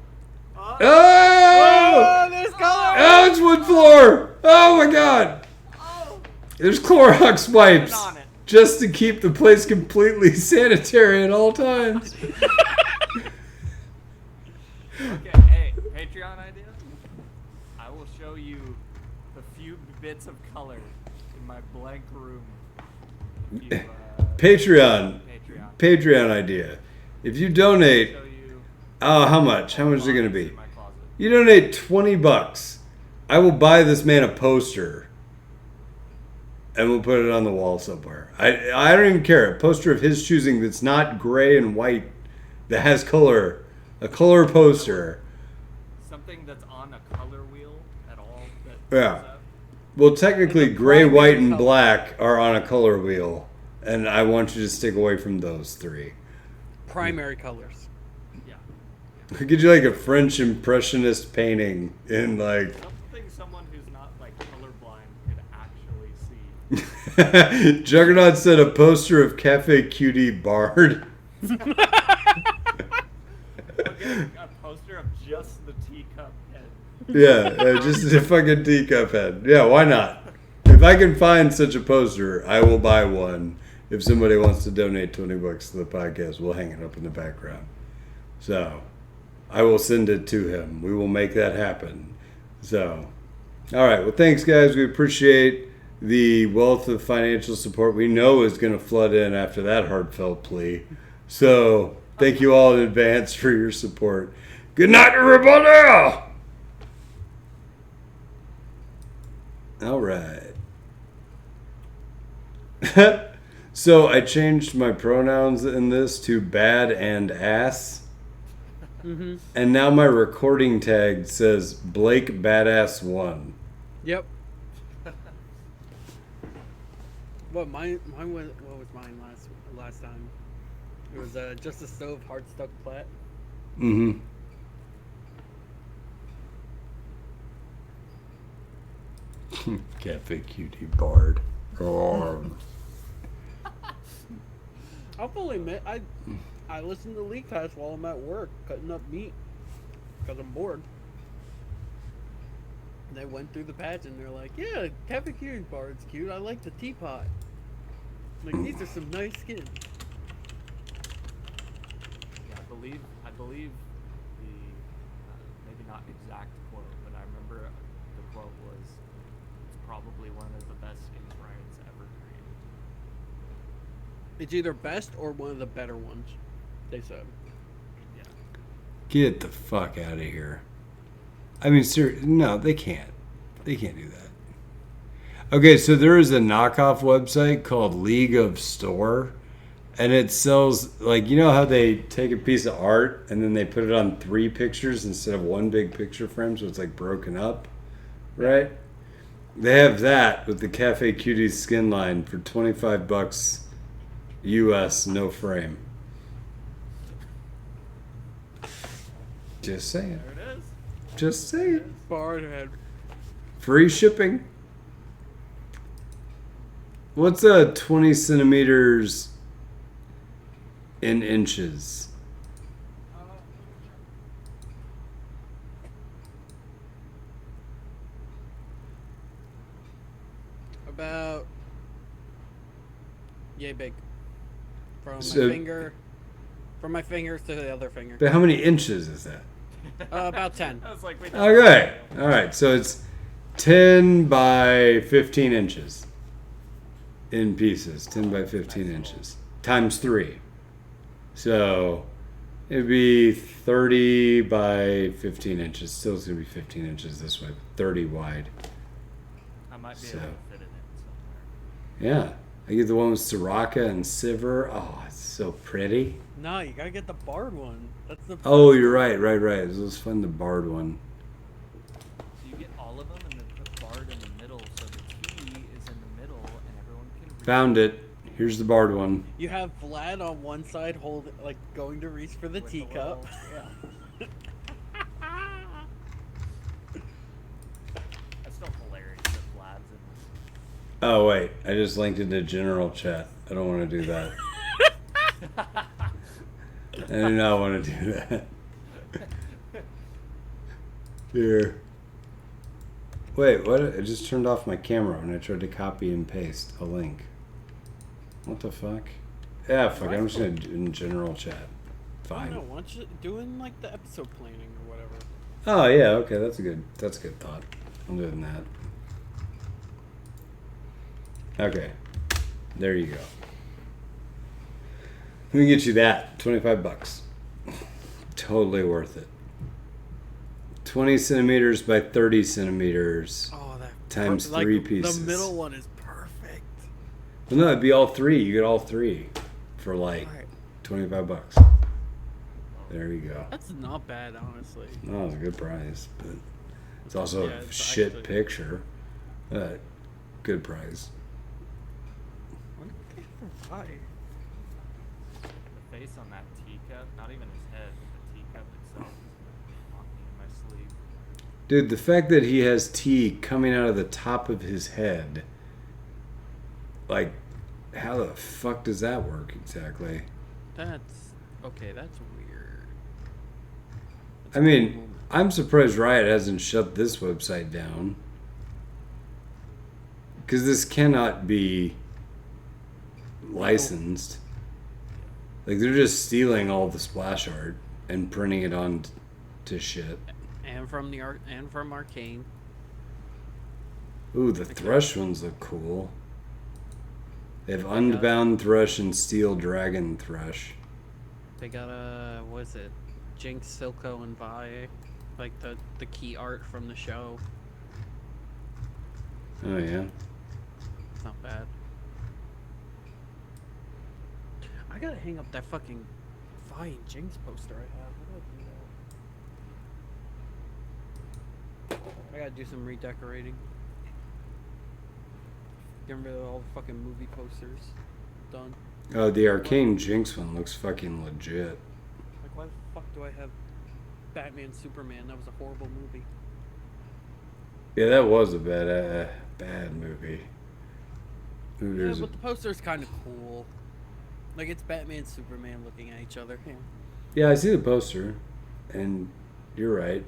Oh! there's color. Oh, it's wood floor! Oh my god! Oh, There's Clorox wipes on it. just to keep the place completely sanitary at all times. okay. Hey, Patreon idea. I will show you the few bits of color in my blank room. If you, Patreon. Patreon. Patreon idea. If you donate, Show you how much? How much is it going to be? in my closet. You donate $20. I will buy this man a poster. And we'll put it on the wall somewhere. I don't even care. A poster of his choosing that's not gray and white, that has color. A color poster. Something that's on a color wheel at all. That Yeah. shows up. Well, technically, Like a gray, primary white, and color. black are on a color wheel. And I want you to stick away from those three. Primary colors. Yeah. We could do like a French impressionist painting in like... Something someone who's not like colorblind could actually see. Juggernaut said a poster of Cafe Cutie Bard. Okay, a poster of just the teacup head. Yeah, just a fucking teacup head. Yeah, why not? If I can find such a poster, I will buy one. If somebody wants to donate $20 to the podcast, we'll hang it up in the background. So, I will send it to him. We will make that happen. So, all right. Well, thanks, guys. We appreciate the wealth of financial support we know is going to flood in after that heartfelt plea. So, thank you all in advance for your support. Good night, everybody! All right. So I changed my pronouns in this to bad and ass. Mm-hmm. And now my recording tag says Blake Badass 1. Yep. What mine was? What was mine last time? It was just a stove hard stuck plat. Mm-hmm. Cafe Cutie Bard. I'll fully admit I listen to League Pass while I'm at work cutting up meat because I'm bored. And they went through the patch and they're like, yeah, Cafe Cutie bar is cute. I like the teapot. Like, these are some nice skins. Yeah, I believe the maybe not exact quote, but I remember the quote was, "It's probably one of the best skins Riot's ever created." It's either best or one of the better ones, they said. Yeah. Get the fuck out of here. I mean, no, they can't. They can't do that. Okay, so there is a knockoff website called League of Store, and it sells, like, you know how they take a piece of art and then they put it on 3 pictures instead of one big picture frame, so it's like broken up, right? They have that with the Cafe Cuties skin line for $25 US, no frame. Just saying. There it is. Just saying. Bar head. Free shipping. What's 20 centimeters in inches? About yay big. From So- my finger. From my fingers to the other finger. But how many inches is that? About 10. I was like, wait. Okay. All right. So it's 10 by 15 inches in pieces. 10 by 15 inches. Times 3. So it'd be 30 by 15 inches. Still, it's going to be 15 inches this way. 30 wide. I might be So- able to fit it in somewhere. Yeah. I get the one with Soraka and Sivir. Oh, it's so pretty. No, you gotta get the barred one. That's the. Oh, you're right. It was fun, the barred one. So you get all of them and then put Bard in the middle, so the key is in the middle and everyone can read. Found it. Here's the barred one. You have Vlad on one side, like going to reach for the With teacup. little- yeah. That's still hilarious that Vlad's in Oh, wait. I just linked it to general chat. I don't want to do that. I do not want to do that. Here. Wait, what? I just turned off my camera when I tried to copy and paste a link. What the fuck? Yeah, fuck. I'm just going to do it in general chat. I Fine. don't know. Why don't you doing like the episode planning or whatever? Oh, yeah. Okay. That's a good thought. I'm doing that. Okay. There you go. Let me get you that. $25. Totally worth it. 20 centimeters by 30 centimeters. Oh, that Times like, 3 pieces. The middle one is perfect. Well, no, it'd be all 3. You get all 3 for like Alright. $25. There you go. That's not bad, honestly. No, it's a good price, but it's also Yeah, a it's shit actually- picture. Good price. What did they get for $5? the face on that teacup, not even his head, but the teacup itself is haunting in my sleep. Dude, the fact that he has tea coming out of the top of his head, like, how the fuck does that work exactly? That's okay. That's weird. I mean, I'm surprised Riot hasn't shut this website down. Because this cannot be licensed. Like, they're just stealing all the splash art and printing it on to shit. And from the art and from Arcane. Ooh, the Thrush ones look cool. They have Unbound Thrush and Steel Dragon Thrush. They got what is it? Jinx, Silco, and Vi, like the key art from the show. Oh, yeah. It's not bad. I gotta hang up that fucking Vi and Jinx poster I have. I gotta do some redecorating. Getting rid of all the fucking movie posters. Done. Oh, the Arcane Jinx one looks fucking legit. Like, why the fuck do I have Batman Superman? That was a horrible movie. Yeah, that was a bad movie. Ooh, Yeah, there's but the poster's kind of cool. Like, it's Batman Superman looking at each other. yeah, I see the poster, and you're right.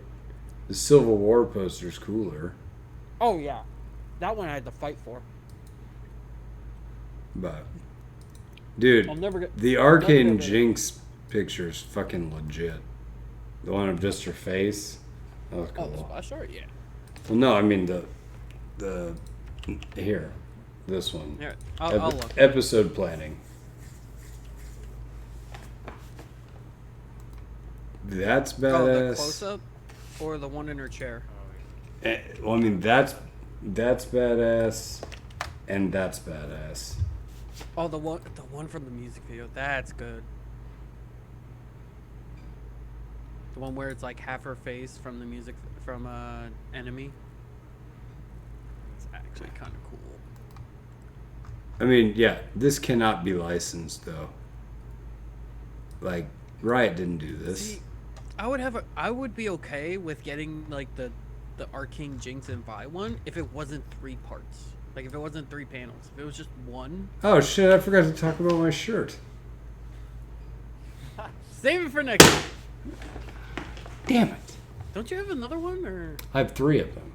The Civil War poster's cooler. Oh yeah, that one I had to fight for. But dude, I'll never get the never get Arcane rid of it. Jinx picture is fucking legit. The one of just her face. That was Oh, the cool. splash art, yeah. Well, no, I mean the here, this one. Here, I'll look. Episode planning. That's Oh, the badass. close up, or the one in her chair. Well, I mean that's badass, and that's badass. Oh, the one from the music video. That's good. The one where it's like half her face from the music from Enemy. It's actually kind of cool. I mean, yeah, this cannot be licensed though. Like Riot didn't do this. See, I would be okay with getting like the Arcane Jinx and Vi one if it wasn't 3 parts. Like if it wasn't 3 panels. If it was just one. Oh shit! I forgot to talk about my shirt. Save it for next week. Damn it! Don't you have another one or? I have 3 of them.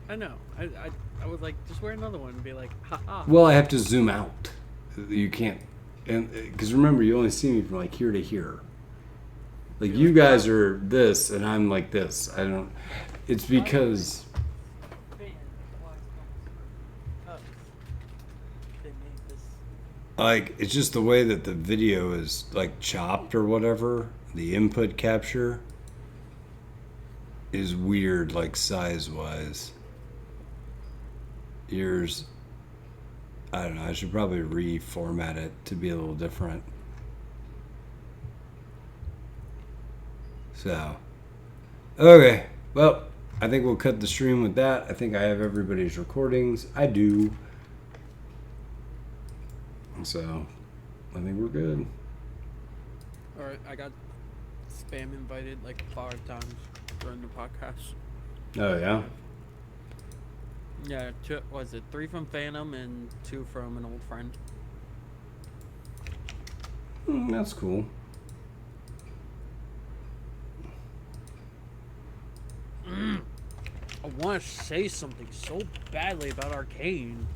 I know. I was like, just wear another one and be like, haha. Well, I have to zoom out. You can't, and because remember, you only see me from like here to here. Like you guys are this, and I'm like this. I don't. It's because like it's just the way that the video is like chopped or whatever. The input capture is weird, like size wise. Yours, I don't know. I should probably reformat it to be a little different. So, okay. Well, I think we'll cut the stream with that. I think I have everybody's recordings. I do. So, I think we're good. Alright, I got spam invited like 5 times during the podcast. Oh, yeah? Yeah, 2, was it 3 from Phantom and 2 from an old friend? That's cool. I want to say something so badly about Arcane.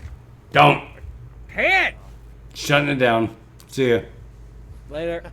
Don't! Hey it! Shutting it down. See ya. Later.